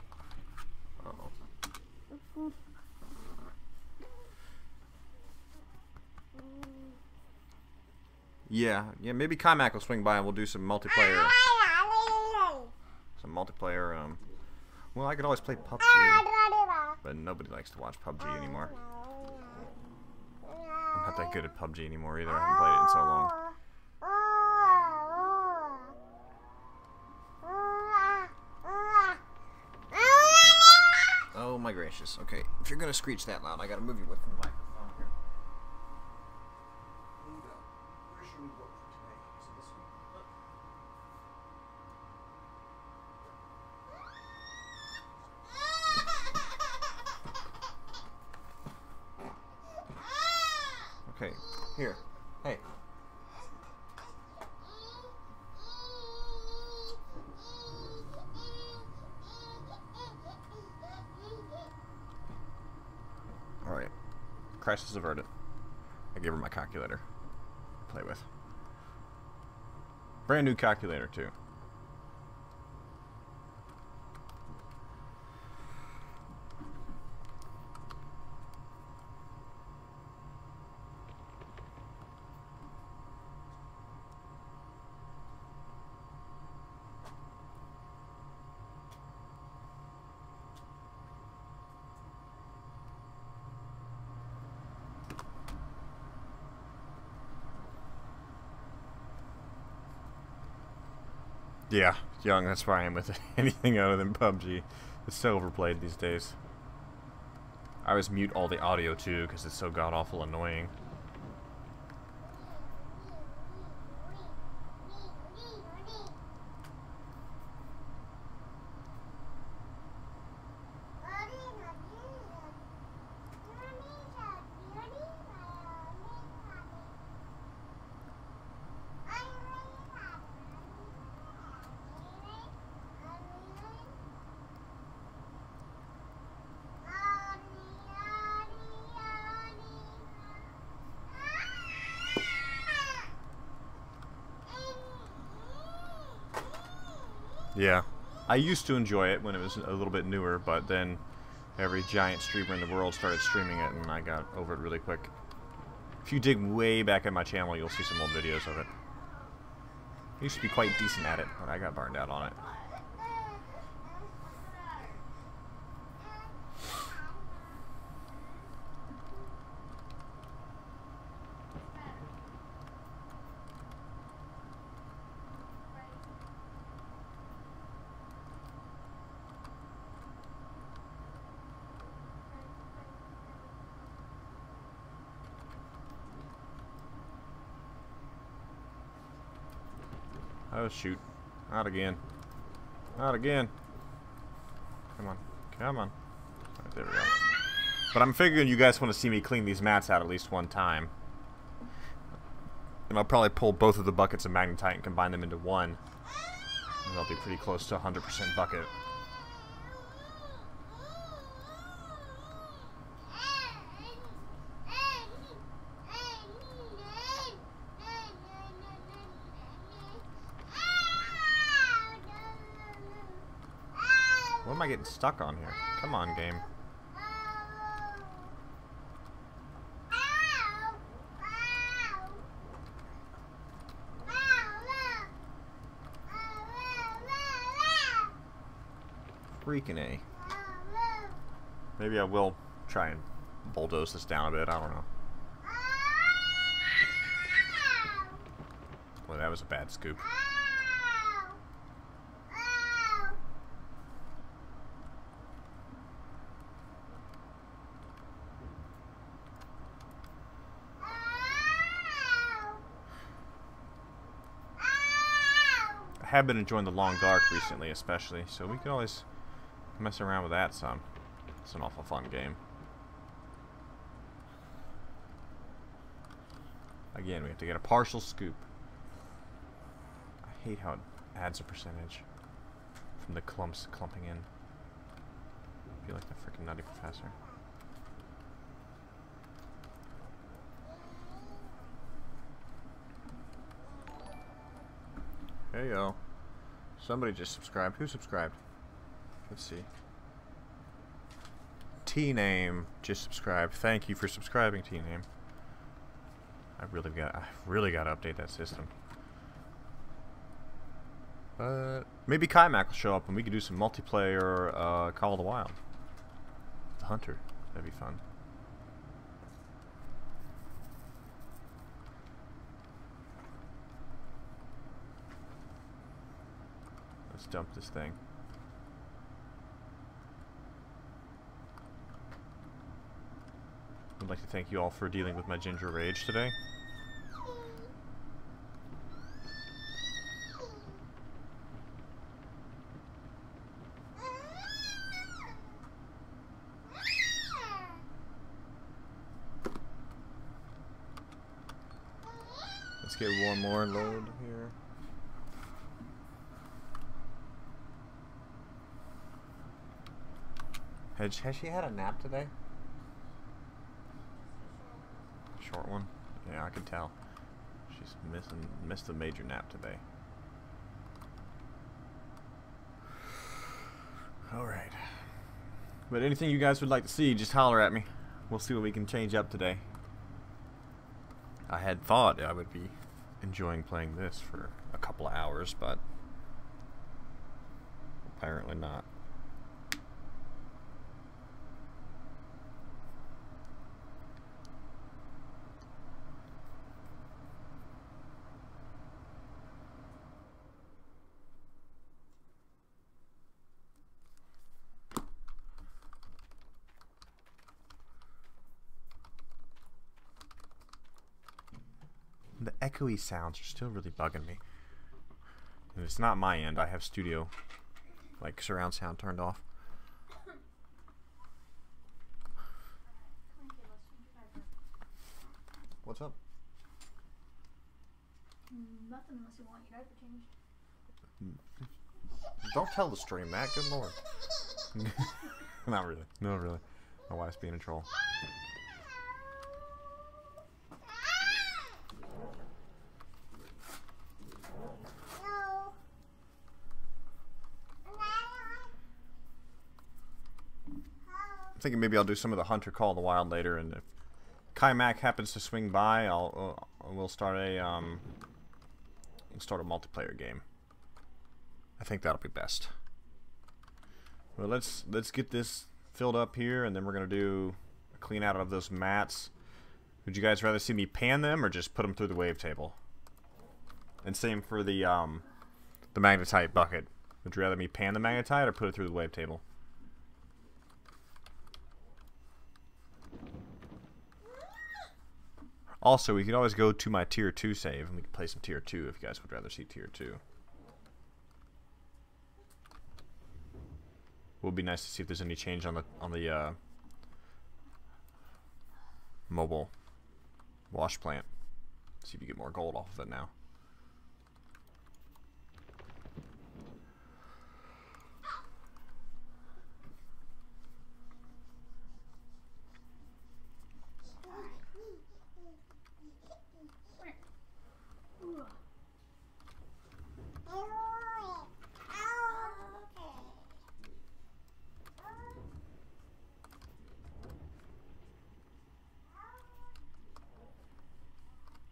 A: Uh-oh. Yeah, maybe Kaimak will swing by and we'll do some multiplayer. Well, I could always play PUBG, but nobody likes to watch PUBG anymore. I'm not that good at PUBG anymore either. I haven't played it in so long. Oh my gracious. Okay, if you're gonna screech that loud, I gotta move you with the microphone here. Where should we work for today? Is it this week? Okay, here. Hey. Alright. Crisis averted. I gave her my calculator to play with. Brand new calculator, too. Yeah, young, that's why I am with it. Anything other than PUBG. It's so overplayed these days. I always mute all the audio too, because it's so god-awful annoying. Yeah, I used to enjoy it when it was a little bit newer, but then every giant streamer in the world started streaming it, and I got over it really quick. If you dig way back at my channel, you'll see some old videos of it. I used to be quite decent at it, but I got burned out on it. Oh shoot. Not again. Not again. Come on. Come on. Alright, there we go. But I'm figuring you guys want to see me clean these mats out at least one time. And I'll probably pull both of the buckets of magnetite and combine them into one. And they'll be pretty close to 100% bucket. What am I getting stuck on here? Come on, game. Freaking A. Maybe I will try and bulldoze this down a bit. I don't know. Boy, that was a bad scoop. I have been enjoying the long dark recently, especially, so we can always mess around with that some. It's an awful fun game. Again, we have to get a partial scoop. I hate how it adds a percentage from the clumps clumping in. I feel like the freaking nutty professor. Hey yo. Somebody just subscribed. Who subscribed? Let's see. T-Name just subscribed. Thank you for subscribing, T-Name. I've really got to update that system. But maybe Kaimak will show up and we can do some multiplayer Call of the Wild. The Hunter. That'd be fun. Let's dump this thing. I'd like to thank you all for dealing with my ginger rage today. Let's get one more load here. Has she had a nap today? Short one? Yeah, I can tell. She's missed a major nap today. Alright. But anything you guys would like to see, just holler at me. We'll see what we can change up today. I had thought I would be enjoying playing this for a couple of hours, but apparently not. The echoey sounds are still really bugging me. And it's not my end. I have studio, like, surround sound turned off. What's up?
B: Nothing unless you want your diaper changed.
A: Don't tell the stream, Matt. Good lord. Not really. No, really. My wife's being a troll. I'm thinking maybe I'll do some of the Hunter Call of the Wild later, and if Kaimak happens to swing by, we'll start a multiplayer game. I think that'll be best. Well, let's get this filled up here, and then we're gonna do a clean out of those mats. Would you guys rather see me pan them or just put them through the wavetable? And same for the magnetite bucket. Would you rather me pan the magnetite or put it through the wavetable? Also, we could always go to my tier 2 save and we can play some tier 2 if you guys would rather see tier 2. Would be nice to see if there's any change on the mobile wash plant. See if you get more gold off of it now.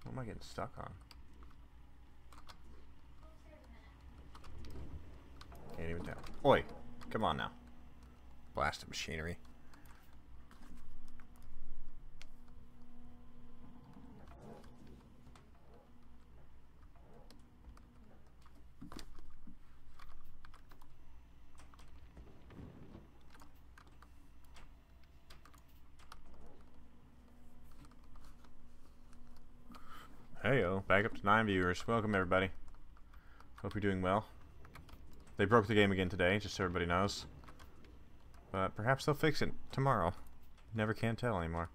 A: What am I getting stuck on? Can't even tell. Oi! Come on now. Blasted machinery. Heyo, back up to 9 viewers. Welcome everybody. Hope you're doing well. They broke the game again today, just so everybody knows. But perhaps they'll fix it tomorrow. Never can tell anymore.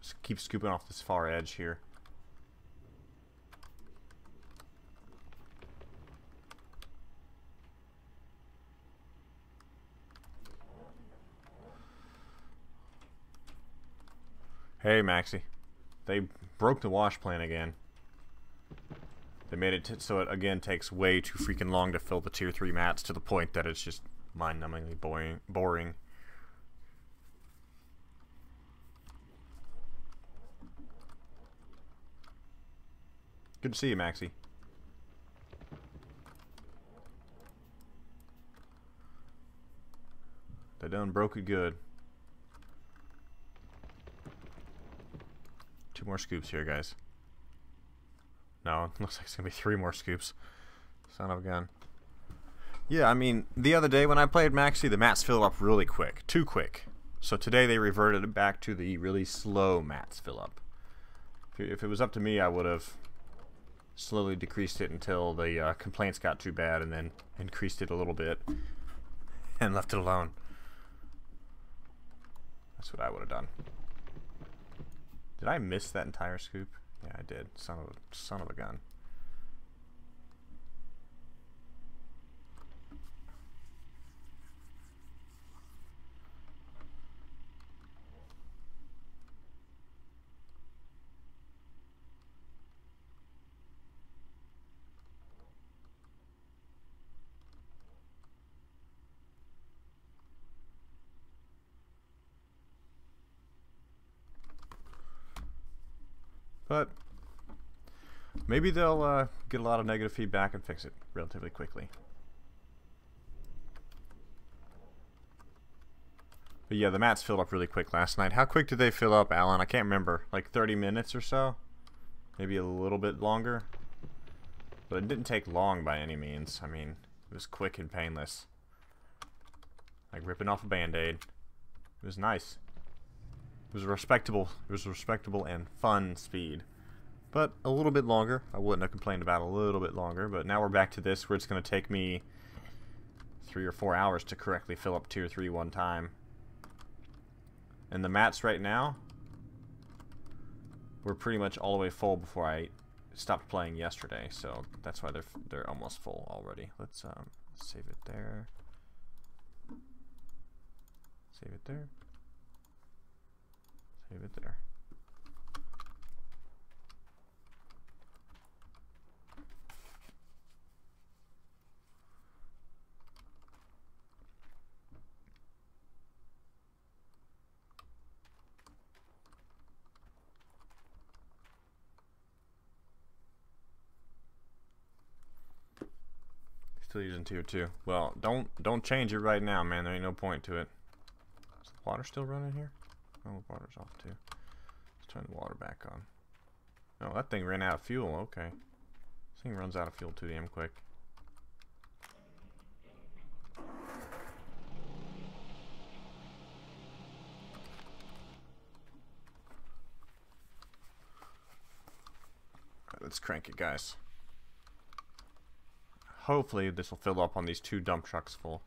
A: Just keep scooping off this far edge here. Hey, Maxie. They broke the wash plant again. They made it so it again takes way too freaking long to fill the tier 3 mats to the point that it's just mind-numbingly boring. Good to see you, Maxie. They done broke it good. 2 more scoops here, guys. No, it looks like it's gonna be 3 more scoops. Son of a gun. Yeah, I mean, the other day when I played Maxie, the mats fill up really quick. Too quick. So today they reverted back to the really slow mats fill up. If it was up to me, I would have slowly decreased it until the complaints got too bad and then increased it a little bit and left it alone. That's what I would have done. Did I miss that entire scoop? Yeah, I did. Son of a gun. But maybe they'll get a lot of negative feedback and fix it relatively quickly. But yeah, the mats filled up really quick last night. How quick did they fill up, Alan? I can't remember. Like 30 minutes or so? Maybe a little bit longer? But it didn't take long by any means. I mean, it was quick and painless. Like ripping off a band-aid. It was nice. It was respectable and fun speed. But a little bit longer. I wouldn't have complained about a little bit longer, but now we're back to this where it's going to take me 3 or 4 hours to correctly fill up tier 3 one time. And the mats right now were pretty much all the way full before I stopped playing yesterday, so that's why they're almost full already. Let's save it there. Save it there. Save it there. Still using tier 2. Well, don't change it right now, man. There ain't no point to it. Is the water still running here? Oh, the water's off too. Let's turn the water back on. Oh, that thing ran out of fuel. Okay. This thing runs out of fuel too damn quick. let's crank it, guys. Hopefully this will fill up on these 2 dump trucks full.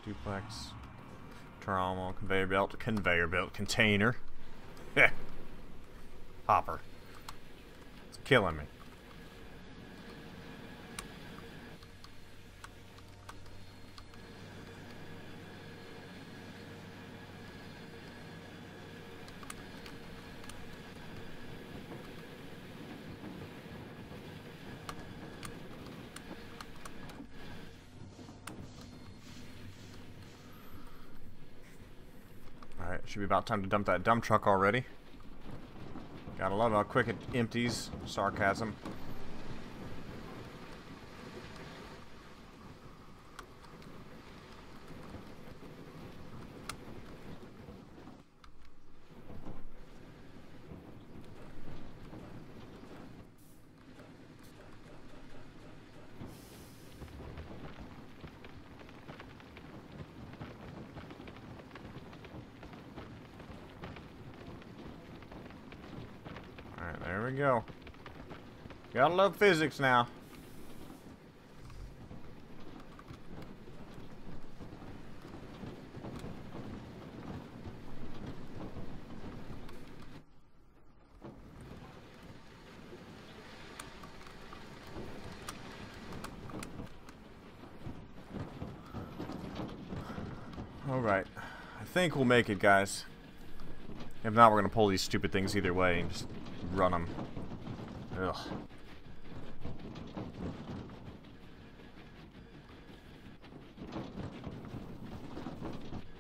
A: Duplex, trommel, conveyor belt, container. Heh. Hopper. It's killing me. Alright, should be about time to dump that dump truck already. Gotta love how quick it empties. Sarcasm. Alright, there we go. Gotta love physics now. Alright. I think we'll make it, guys. If not, we're gonna pull these stupid things either way and just run them. Ugh.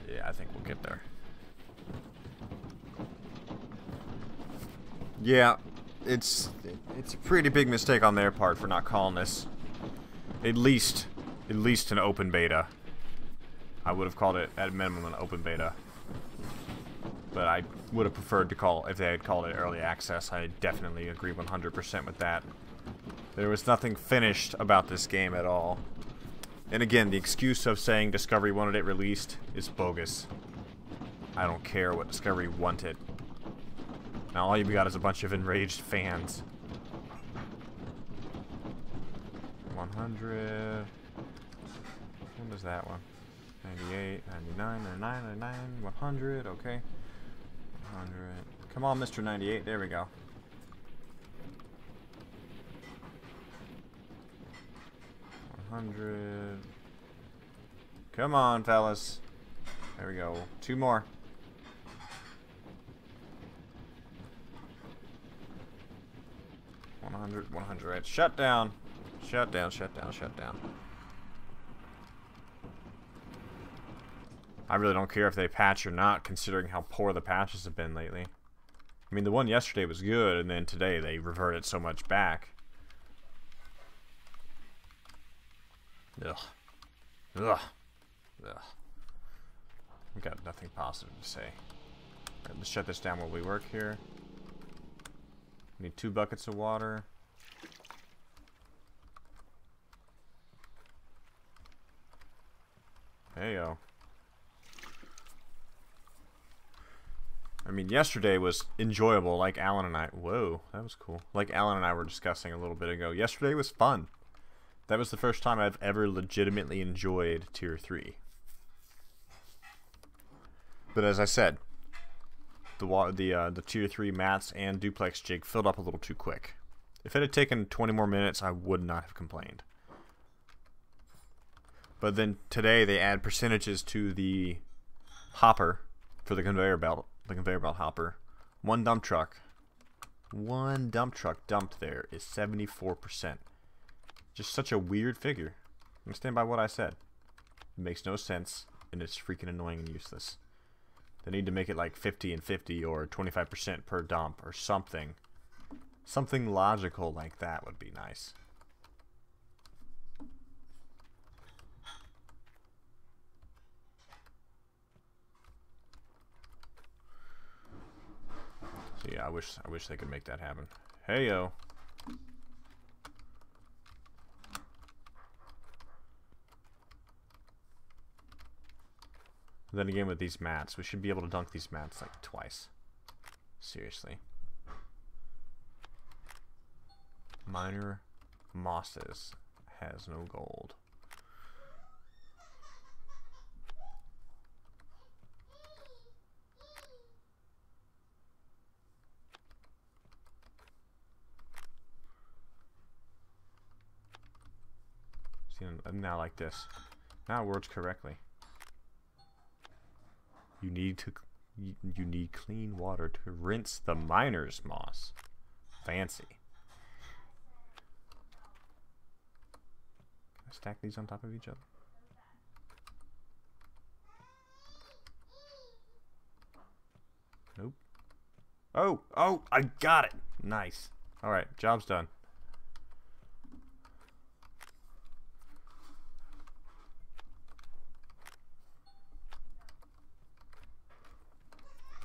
A: Yeah, I think we'll get there. Yeah, it's a pretty big mistake on their part for not calling this at least an open beta. I would have called it at minimum an open beta. But I would have preferred to call, if they had called it early access. I definitely agree 100% with that. There was nothing finished about this game at all. And again, the excuse of saying Discovery wanted it released is bogus. I don't care what Discovery wanted. Now all you've got is a bunch of enraged fans. 100... When was that one? 98, 99, 99, 99, 100, okay. 100. Come on, Mr. 98. There we go. 100. Come on, fellas. There we go. 2 more. 100, 100. Right. Shut down. Shut down, shut down, shut down. I really don't care if they patch or not, considering how poor the patches have been lately. I mean, the one yesterday was good, and then today they reverted so much back. Ugh. Ugh. Ugh. I've got nothing positive to say. Right, let's shut this down while we work here. Need 2 buckets of water. There you go. I mean, yesterday was enjoyable, like Alan and I... Whoa, that was cool. Like Alan and I were discussing a little bit ago. Yesterday was fun. That was the first time I've ever legitimately enjoyed Tier 3. But as I said, the Tier 3 mats and duplex jig filled up a little too quick. If it had taken 20 more minutes, I would not have complained. But then today they add percentages to the hopper for the conveyor belt. The conveyor belt hopper. One dump truck dumped there is 74%. Just such a weird figure. I'm gonna stand by what I said. It makes no sense, and it's freaking annoying and useless. They need to make it like 50 and 50 or 25% per dump or something. Something logical like that would be nice. So yeah, I wish they could make that happen. Hey yo. Then again with these mats, we should be able to dunk these mats like twice. Seriously. Minor mosses has no gold. See, now like this. Now it works correctly. You need clean water to rinse the miner's moss. Fancy. Can I stack these on top of each other? Nope. Oh, I got it. Nice. All right, job's done.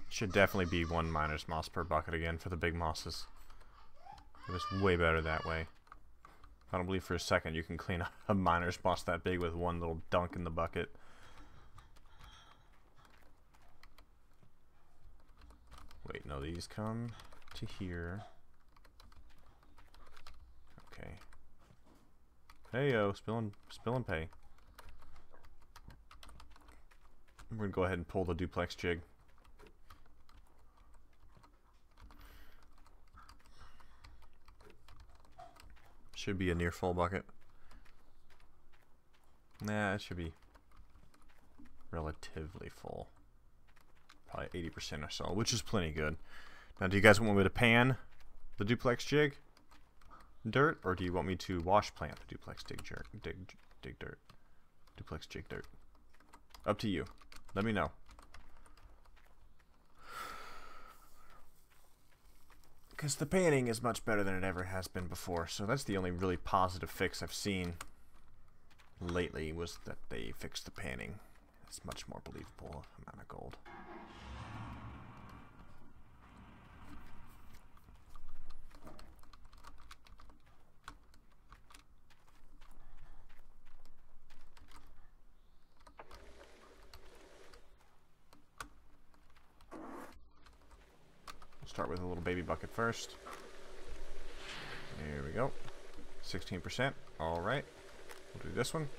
A: Should definitely be one miner's moss per bucket again for the big mosses. It was way better that way. I don't believe for a second you can clean a miner's moss that big with one little dunk in the bucket. Wait, no, these come to here. Okay. Hey-yo, spill and pay. We're gonna go ahead and pull the duplex jig. Should be a near full bucket. Nah, it should be relatively full. Probably 80% or so, which is plenty good. Now, do you guys want me to pan the duplex jig dirt, or do you want me to wash plant the duplex dig dirt? Duplex jig dirt. Up to you. Let me know. Because the panning is much better than it ever has been before, so that's the only really positive fix I've seen lately, was that they fixed the panning. It's much more believable amount of gold. Start with a little baby bucket first. There we go. 16%. Alright. We'll do this one.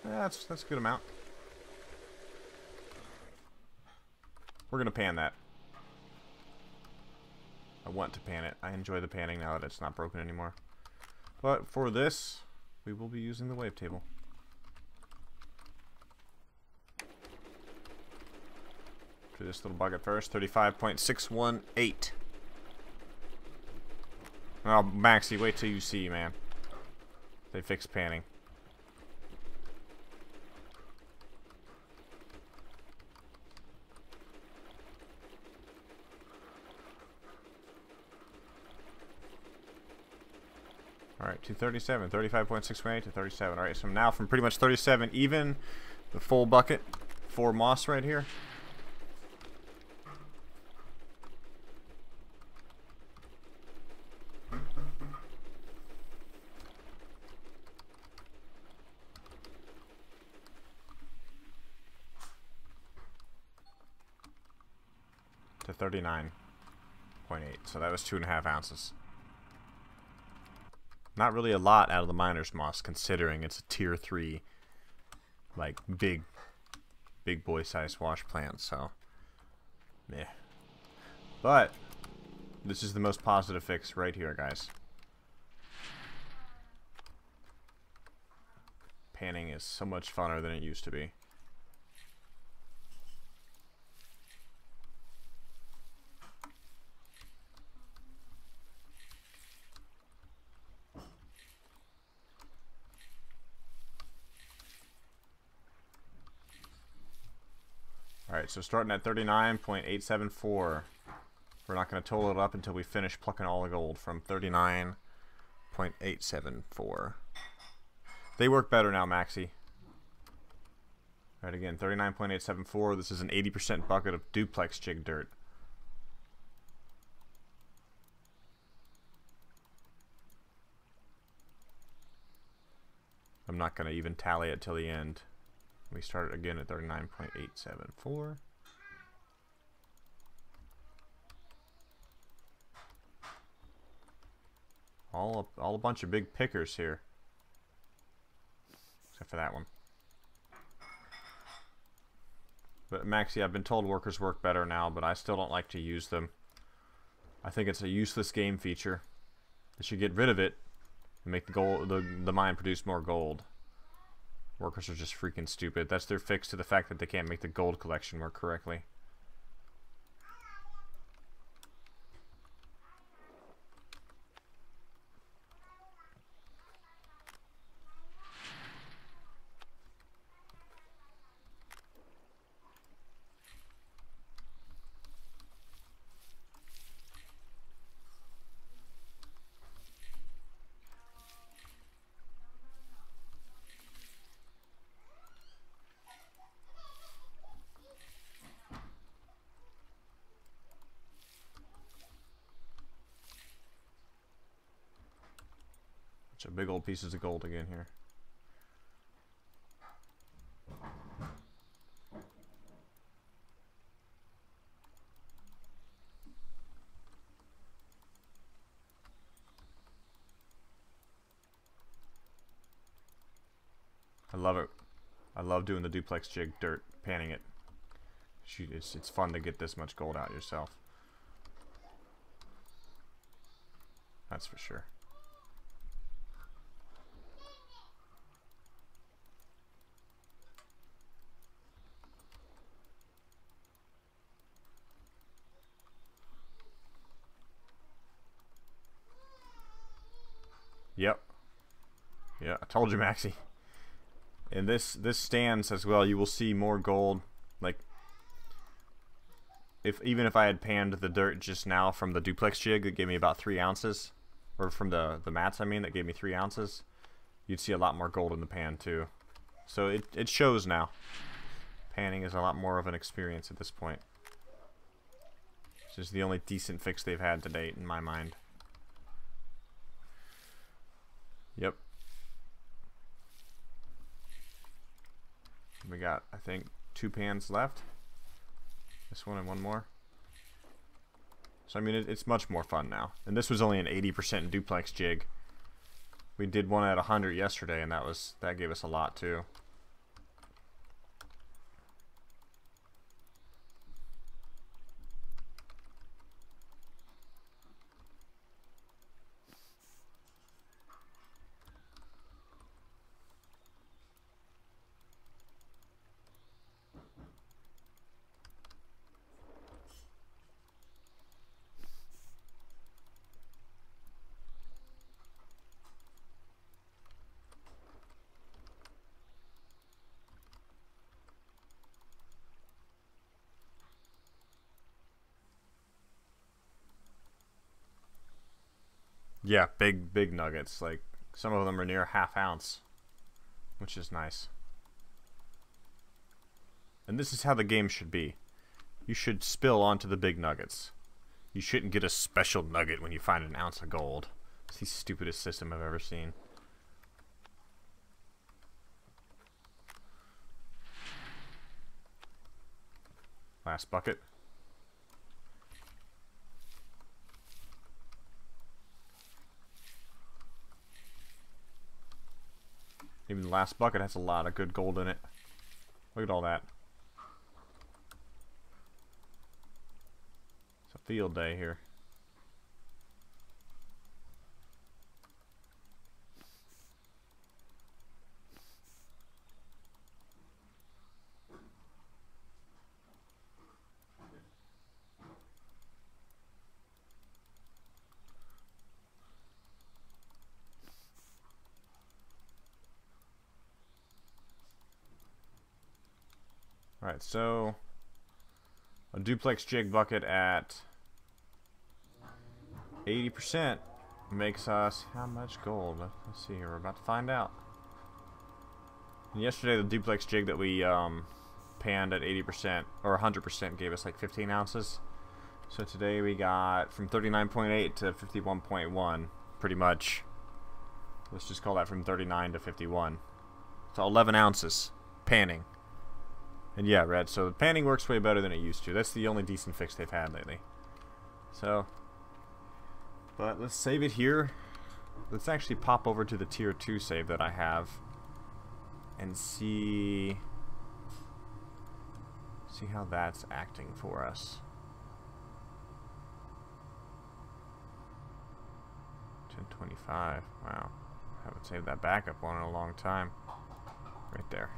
A: That's a good amount. We're gonna pan that. I want to pan it. I enjoy the panning now that it's not broken anymore. But for this, we will be using the wavetable. Do this little bucket first. 35.618. Oh, Maxie, wait till you see, man. They fixed panning. Alright, to 37. 35.618 to 37. Alright, so now from pretty much 37, even the full bucket for moss right here. To 39.8, so that was 2.5 ounces. Not really a lot out of the miner's moss, considering it's a tier 3, like big boy size wash plant. So, meh. But this is the most positive fix right here, guys. Panning is so much funner than it used to be. Alright, so starting at 39.874. We're not going to total it up until we finish plucking all the gold from 39.874. They work better now, Maxie. Alright, again, 39.874. This is an 80% bucket of duplex jig dirt. I'm not going to even tally it till the end. We start again at 39.874. all a bunch of big pickers here. Except for that one. But Maxi, I've been told workers work better now, but I still don't like to use them. I think it's a useless game feature. They should get rid of it and make the mine produce more gold. Workers are just freaking stupid. That's their fix to the fact that they can't make the gold collection work correctly. Big old pieces of gold again here. I love it. I love doing the duplex jig dirt, panning it. It's fun to get this much gold out yourself. That's for sure. Yep. Yeah, I told you, Maxi. And this stand says, well, you will see more gold. Like, even if I had panned the dirt just now from the duplex jig that gave me about 3 ounces, or from the mats, I mean, that gave me 3 ounces, you'd see a lot more gold in the pan too. So it shows now. Panning is a lot more of an experience at this point. This is the only decent fix they've had to date, in my mind. Yep. We got, I think, 2 pans left. This one and one more. So I mean, it's much more fun now. And this was only an 80% duplex jig. We did one at 100 yesterday, and that gave us a lot too. Yeah, big nuggets. Like, some of them are near ½ ounce, which is nice. And this is how the game should be. You should spill onto the big nuggets. You shouldn't get a special nugget when you find an ounce of gold. It's the stupidest system I've ever seen. Last bucket. Even the last bucket has a lot of good gold in it. Look at all that. It's a field day here. Alright, so a duplex jig bucket at 80% makes us how much gold? Let's see here, we're about to find out. And yesterday the duplex jig that we panned at 80% or 100% gave us like 15 ounces. So today we got from 39.8 to 51.1, pretty much. Let's just call that from 39 to 51. So 11 ounces panning. And yeah, Red, so the panning works way better than it used to. That's the only decent fix they've had lately. So, but let's save it here. let's actually pop over to the tier 2 save that I have and see how that's acting for us. 1025. Wow. Haven't saved that backup one in a long time. Right there.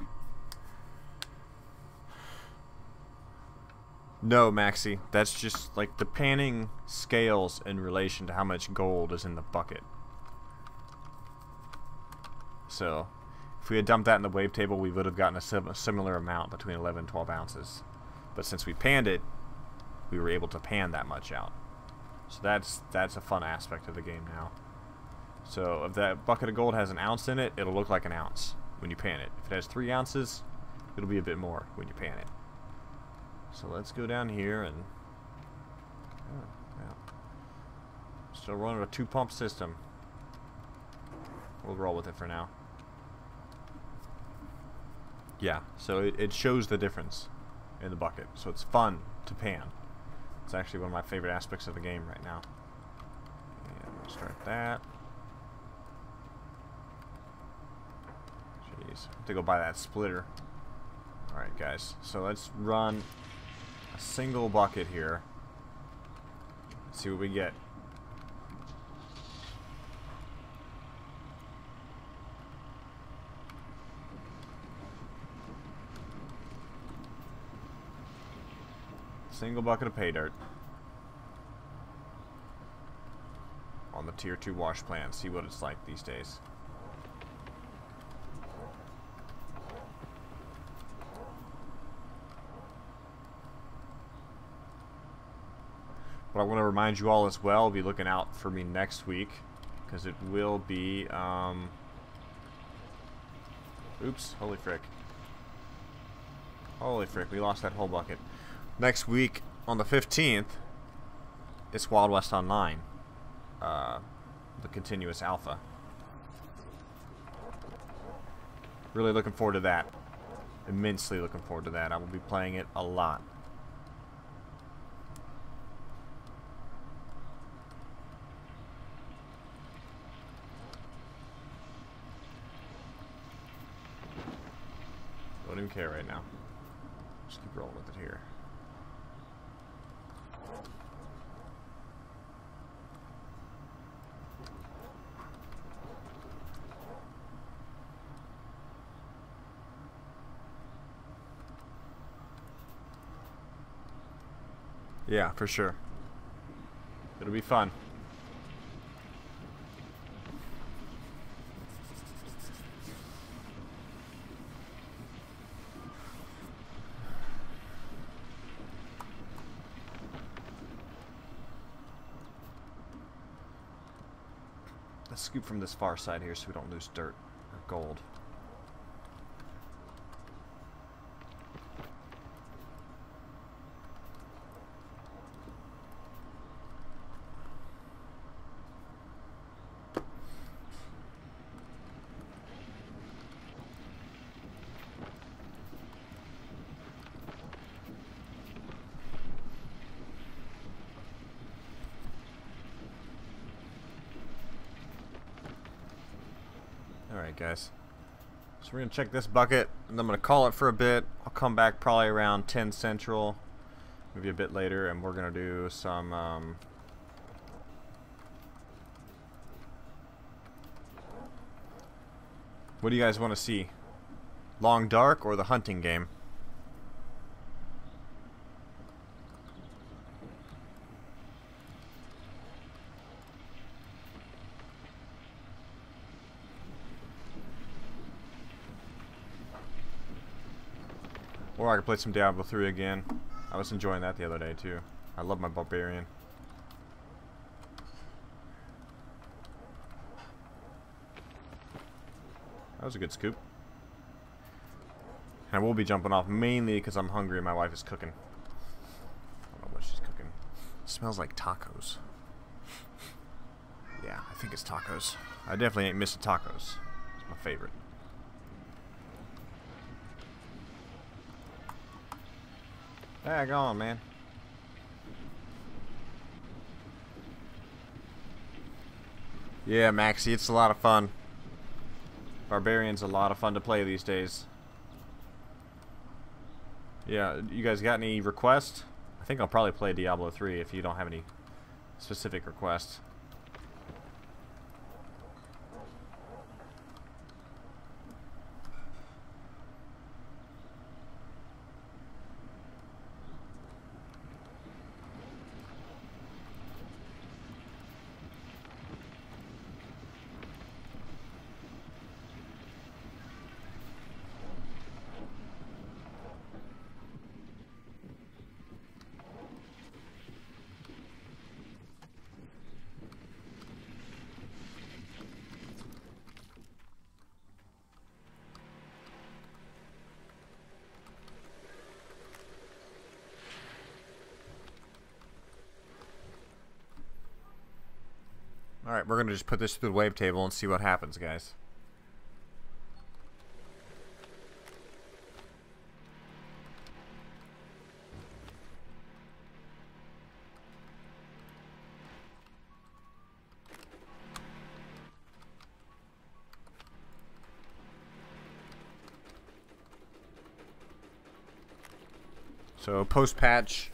A: No, Maxi. That's just like the panning scales in relation to how much gold is in the bucket. So, if we had dumped that in the wavetable, we would have gotten a similar amount between 11 and 12 ounces. But since we panned it, we were able to pan that much out. So that's a fun aspect of the game now. So if that bucket of gold has an ounce in it, it'll look like an ounce when you pan it. If it has 3 ounces, it'll be a bit more when you pan it. So let's go down here and... Oh, yeah. Still running a 2-pump system. We'll roll with it for now. Yeah, so it shows the difference in the bucket. So it's fun to pan. It's actually one of my favorite aspects of the game right now. And we'll start that. Jeez, I have to go buy that splitter. Alright guys, so let's run a single bucket here. See what we get. Single bucket of pay dirt on the tier 2 wash plan. See what it's like these days. But I want to remind you all as well, be looking out for me next week, because it will be oops, holy frick. Holy frick, we lost that whole bucket. Next week, on the 15th, it's Wild West Online, the continuous alpha. Really looking forward to that. Immensely looking forward to that. I will be playing it a lot. Don't even care right now. Just keep rolling with it here. Yeah, for sure. It'll be fun. Let's scoop from this far side here so we don't lose dirt or gold. Alright guys, so we're going to check this bucket and I'm going to call it for a bit. I'll come back probably around 10 Central, maybe a bit later, and we're going to do some what do you guys want to see? Long Dark or the hunting game? Or I could play some Diablo 3 again. I was enjoying that the other day too. I love my Barbarian. That was a good scoop. And I will be jumping off mainly because I'm hungry and my wife is cooking. I don't know what she's cooking. It smells like tacos. Yeah, I think it's tacos. I definitely ain't missing tacos. It's my favorite. Dag on, man. Yeah, Maxie, it's a lot of fun. Barbarian's a lot of fun to play these days. Yeah, you guys got any requests? I think I'll probably play Diablo 3 if you don't have any specific requests. Alright, we're going to just put this through the wavetable and see what happens, guys. So, post-patch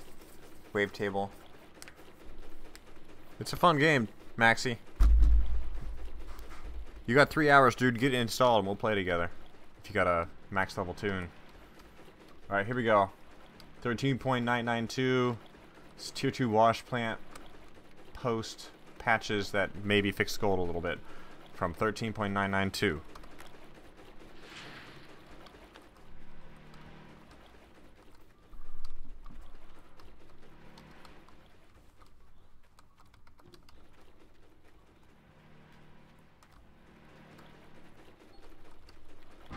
A: wavetable. It's a fun game, Maxie. You got 3 hours, dude. Get it installed and we'll play together. If you got a max level tune. Alright, here we go. 13.992. It's tier 2 wash plant post patches that maybe fix gold a little bit. From 13.992.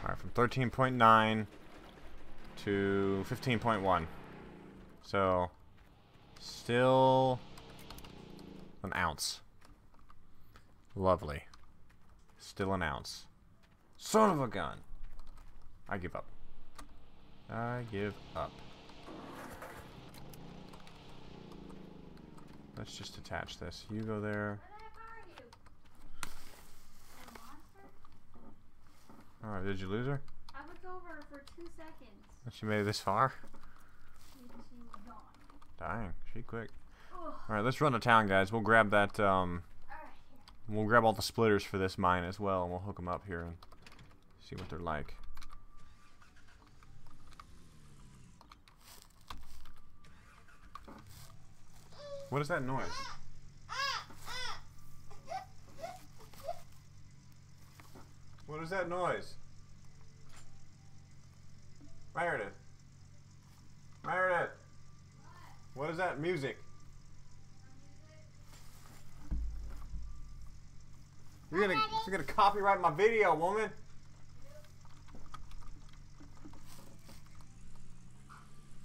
A: Alright, from 13.9 to 15.1. So, still an ounce. Lovely. Still an ounce. Son of a gun. I give up. I give up. Let's just attach this. You go there. Oh, did you lose her?
B: I looked over for 2 seconds.
A: And she made it this far?
B: She's gone.
A: Dang, she quick.
B: Ugh.
A: Alright, let's run to town, guys. We'll grab that,
B: Alright.
A: we'll grab all the splitters for this mine as well, and we'll hook them up here and see what they're like. What is that noise? What is that noise? Meredith. Meredith. What is that music? You're gonna copyright my video, woman.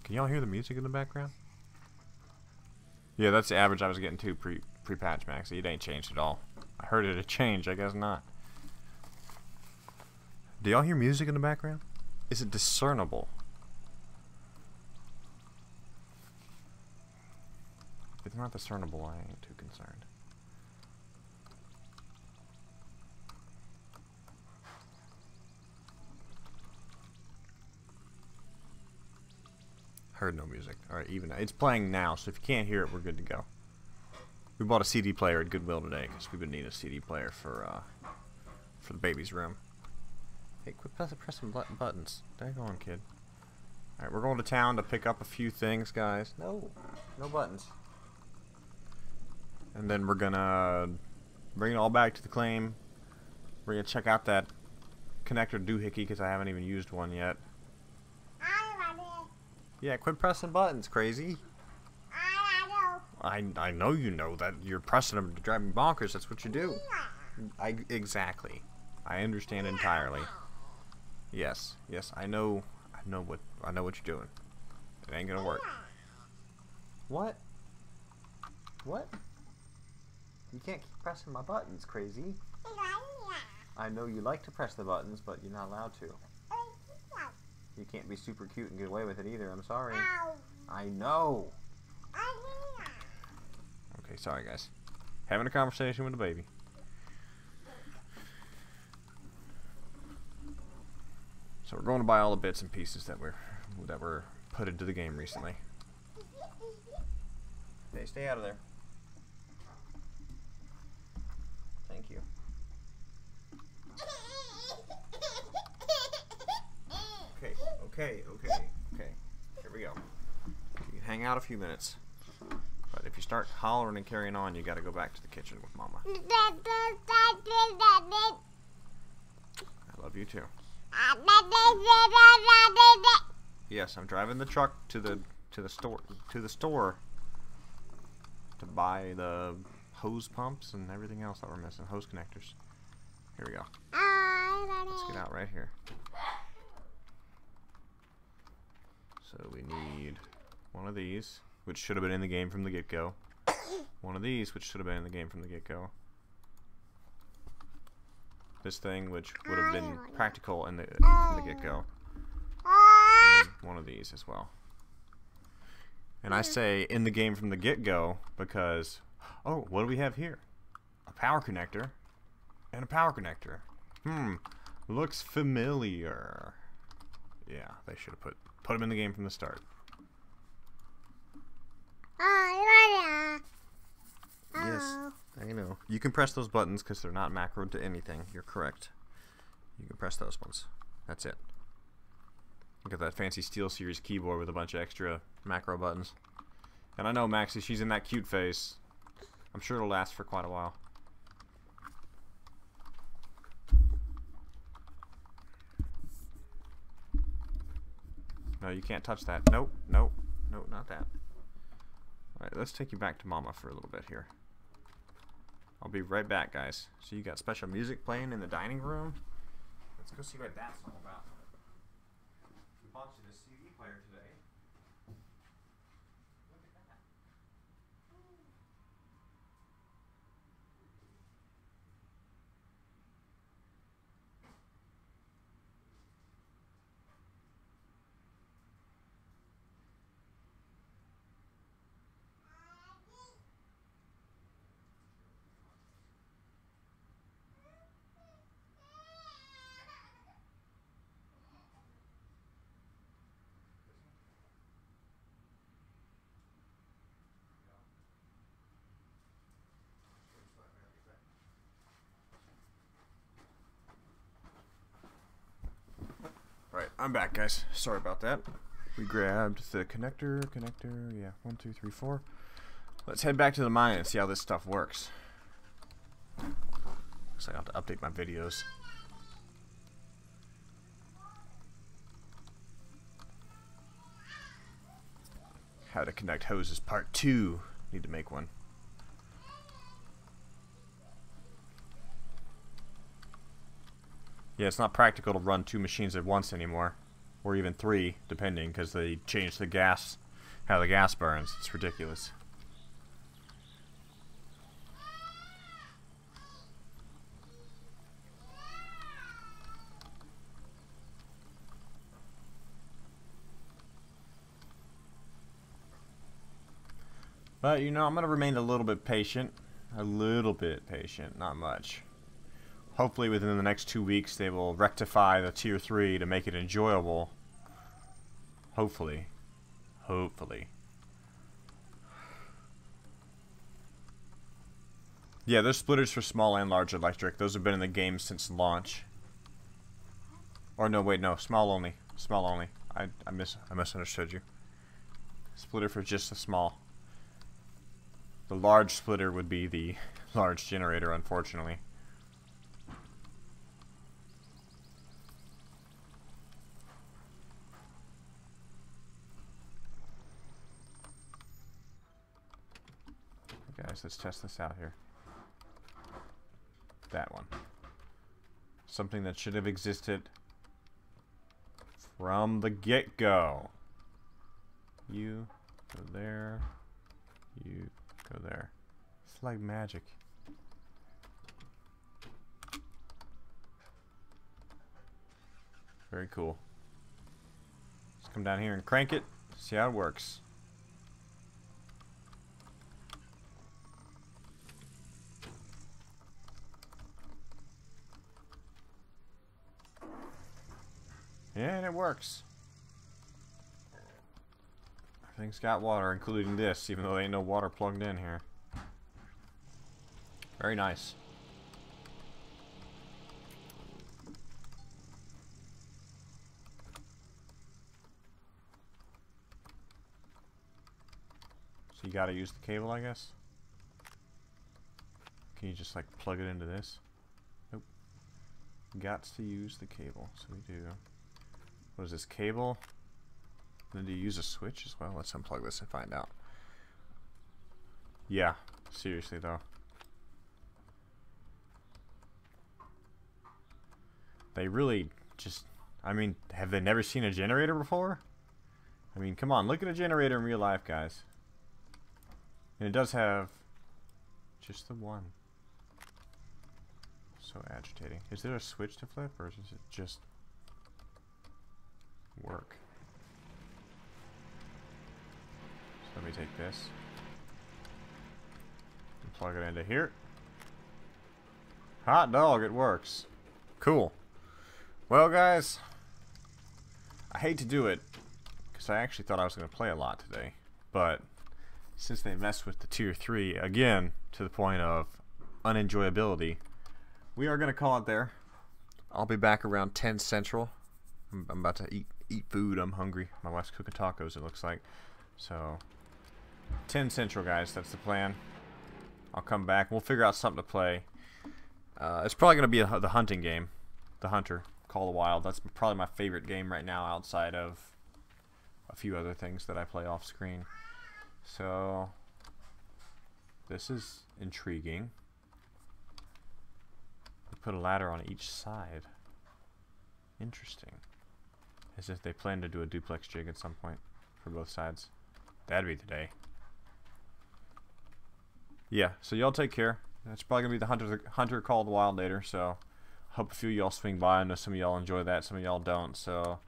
A: Can y'all hear the music in the background? Yeah, that's the average I was getting too pre-patch, Max. It ain't changed at all. I heard it had changed. I guess not. Do y'all hear music in the background? Is it discernible? If it's not discernible, I ain't too concerned. Heard no music. Alright, even it's playing now, so if you can't hear it, we're good to go. We bought a CD player at Goodwill today because we've been needing a CD player for the baby's room. Hey, quit pressing buttons. Dang on, kid. Alright, we're going to town to pick up a few things, guys. No buttons. And then we're gonna bring it all back to the claim. We're gonna check out that connector doohickey because I haven't even used one yet. Yeah, quit pressing buttons, crazy. I know you know that you're pressing them to drive me bonkers. That's what you do. Exactly. I understand entirely. Yes, I know what you're doing. It ain't gonna work. What? What? You can't keep pressing my buttons, crazy. I know you like to press the buttons, but you're not allowed to. You can't be super cute and get away with it either. I'm sorry. I know. Okay, sorry guys. Having a conversation with the baby. So we're going to buy all the bits and pieces that were put into the game recently. Hey, stay out of there. Thank you. Okay. Here we go. You can hang out a few minutes. But if you start hollering and carrying on, you gotta go back to the kitchen with Mama. I love you too. Yes, I'm driving the truck to the store to buy the hose pumps and everything else that we're missing. Hose connectors. Here we go. Let's get out right here. So we need one of these, which should have been in the game from the get-go. One of these, which should have been in the game from the get-go. This thing, which would have been practical from the get-go. One of these as well. And I say in the game from the get-go because, oh, what do we have here? A power connector and a power connector. Looks familiar. Yeah, they should have put them in the game from the start. Yes, I know. You can press those buttons because they're not macroed to anything. You're correct. You can press those ones. That's it. Look at that fancy SteelSeries keyboard with a bunch of extra macro buttons. And I know Maxie, she's in that cute phase. I'm sure it'll last for quite a while. No, you can't touch that. Nope, nope, nope, not that. Alright, let's take you back to Mama for a little bit here. I'll be right back, guys. So you got special music playing in the dining room? Let's go see what that's all about. We bought you this CD player today. Look at that. Alright, I'm back, guys. Sorry about that. We grabbed the connector, yeah, 1, 2, 3, 4. Let's head back to the mine and see how this stuff works. Looks like I'll have to update my videos. How to connect hoses part 2. Need to make one. Yeah, it's not practical to run 2 machines at once anymore. Or even 3, depending, because they changed the gas, how the gas burns. It's ridiculous. But, you know, I'm going to remain a little bit patient. A little bit patient, not much. Hopefully within the next 2 weeks they will rectify the tier 3 to make it enjoyable. Hopefully. Hopefully. Yeah, there's splitters for small and large electric. Those have been in the game since launch. Or no, wait, no. Small only. Small only. I misunderstood you. Splitter for just the small. The large splitter would be the large generator, unfortunately. Guys, let's test this out here. That one. Something that should have existed from the get-go. You go there. You go there. It's like magic. Very cool. Let's come down here and crank it. See how it works. it works. Everything's got water, including this, even though there ain't no water plugged in here. Very nice. So you gotta use the cable, I guess? Can you just like plug it into this? Nope. Gots to use the cable, so we do. What is this, cable? Then do you use a switch as well? Let's unplug this and find out. Yeah, seriously though. They really just, I mean, have they never seen a generator before? I mean, come on, look at a generator in real life, guys. And it does have just the one. So agitating. Is there a switch to flip, or is it just work? So let me take this and plug it into here. Hot dog, it works. Cool. Well, guys, I hate to do it because I actually thought I was going to play a lot today, but since they messed with the tier 3 again to the point of unenjoyability, we are going to call it there. I'll be back around 10 Central. I'm about to eat food. I'm hungry. My wife's cooking tacos, it looks like. So 10 Central, guys, that's the plan. I'll come back. We'll figure out something to play. It's probably going to be the hunting game, the Hunter, Call of the Wild. That's probably my favorite game right now outside of a few other things that I play off screen. So this is intriguing. We put a ladder on each side. Interesting. As if they plan to do a duplex jig at some point for both sides. That'd be the day. Yeah, so y'all take care. That's probably gonna be the Hunter Call of the Wild later, so hope a few of y'all swing by. I know some of y'all enjoy that, some of y'all don't. So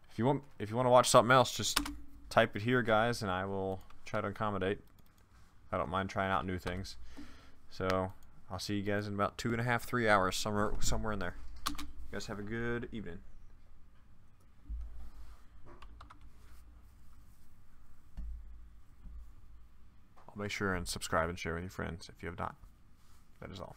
A: if you want to watch something else, just type it here, guys, and I will try to accommodate. I don't mind trying out new things. So I'll see you guys in about 2.5, 3 hours, somewhere in there. You guys have a good evening. I'll make sure and subscribe and share with your friends if you have not. That is all.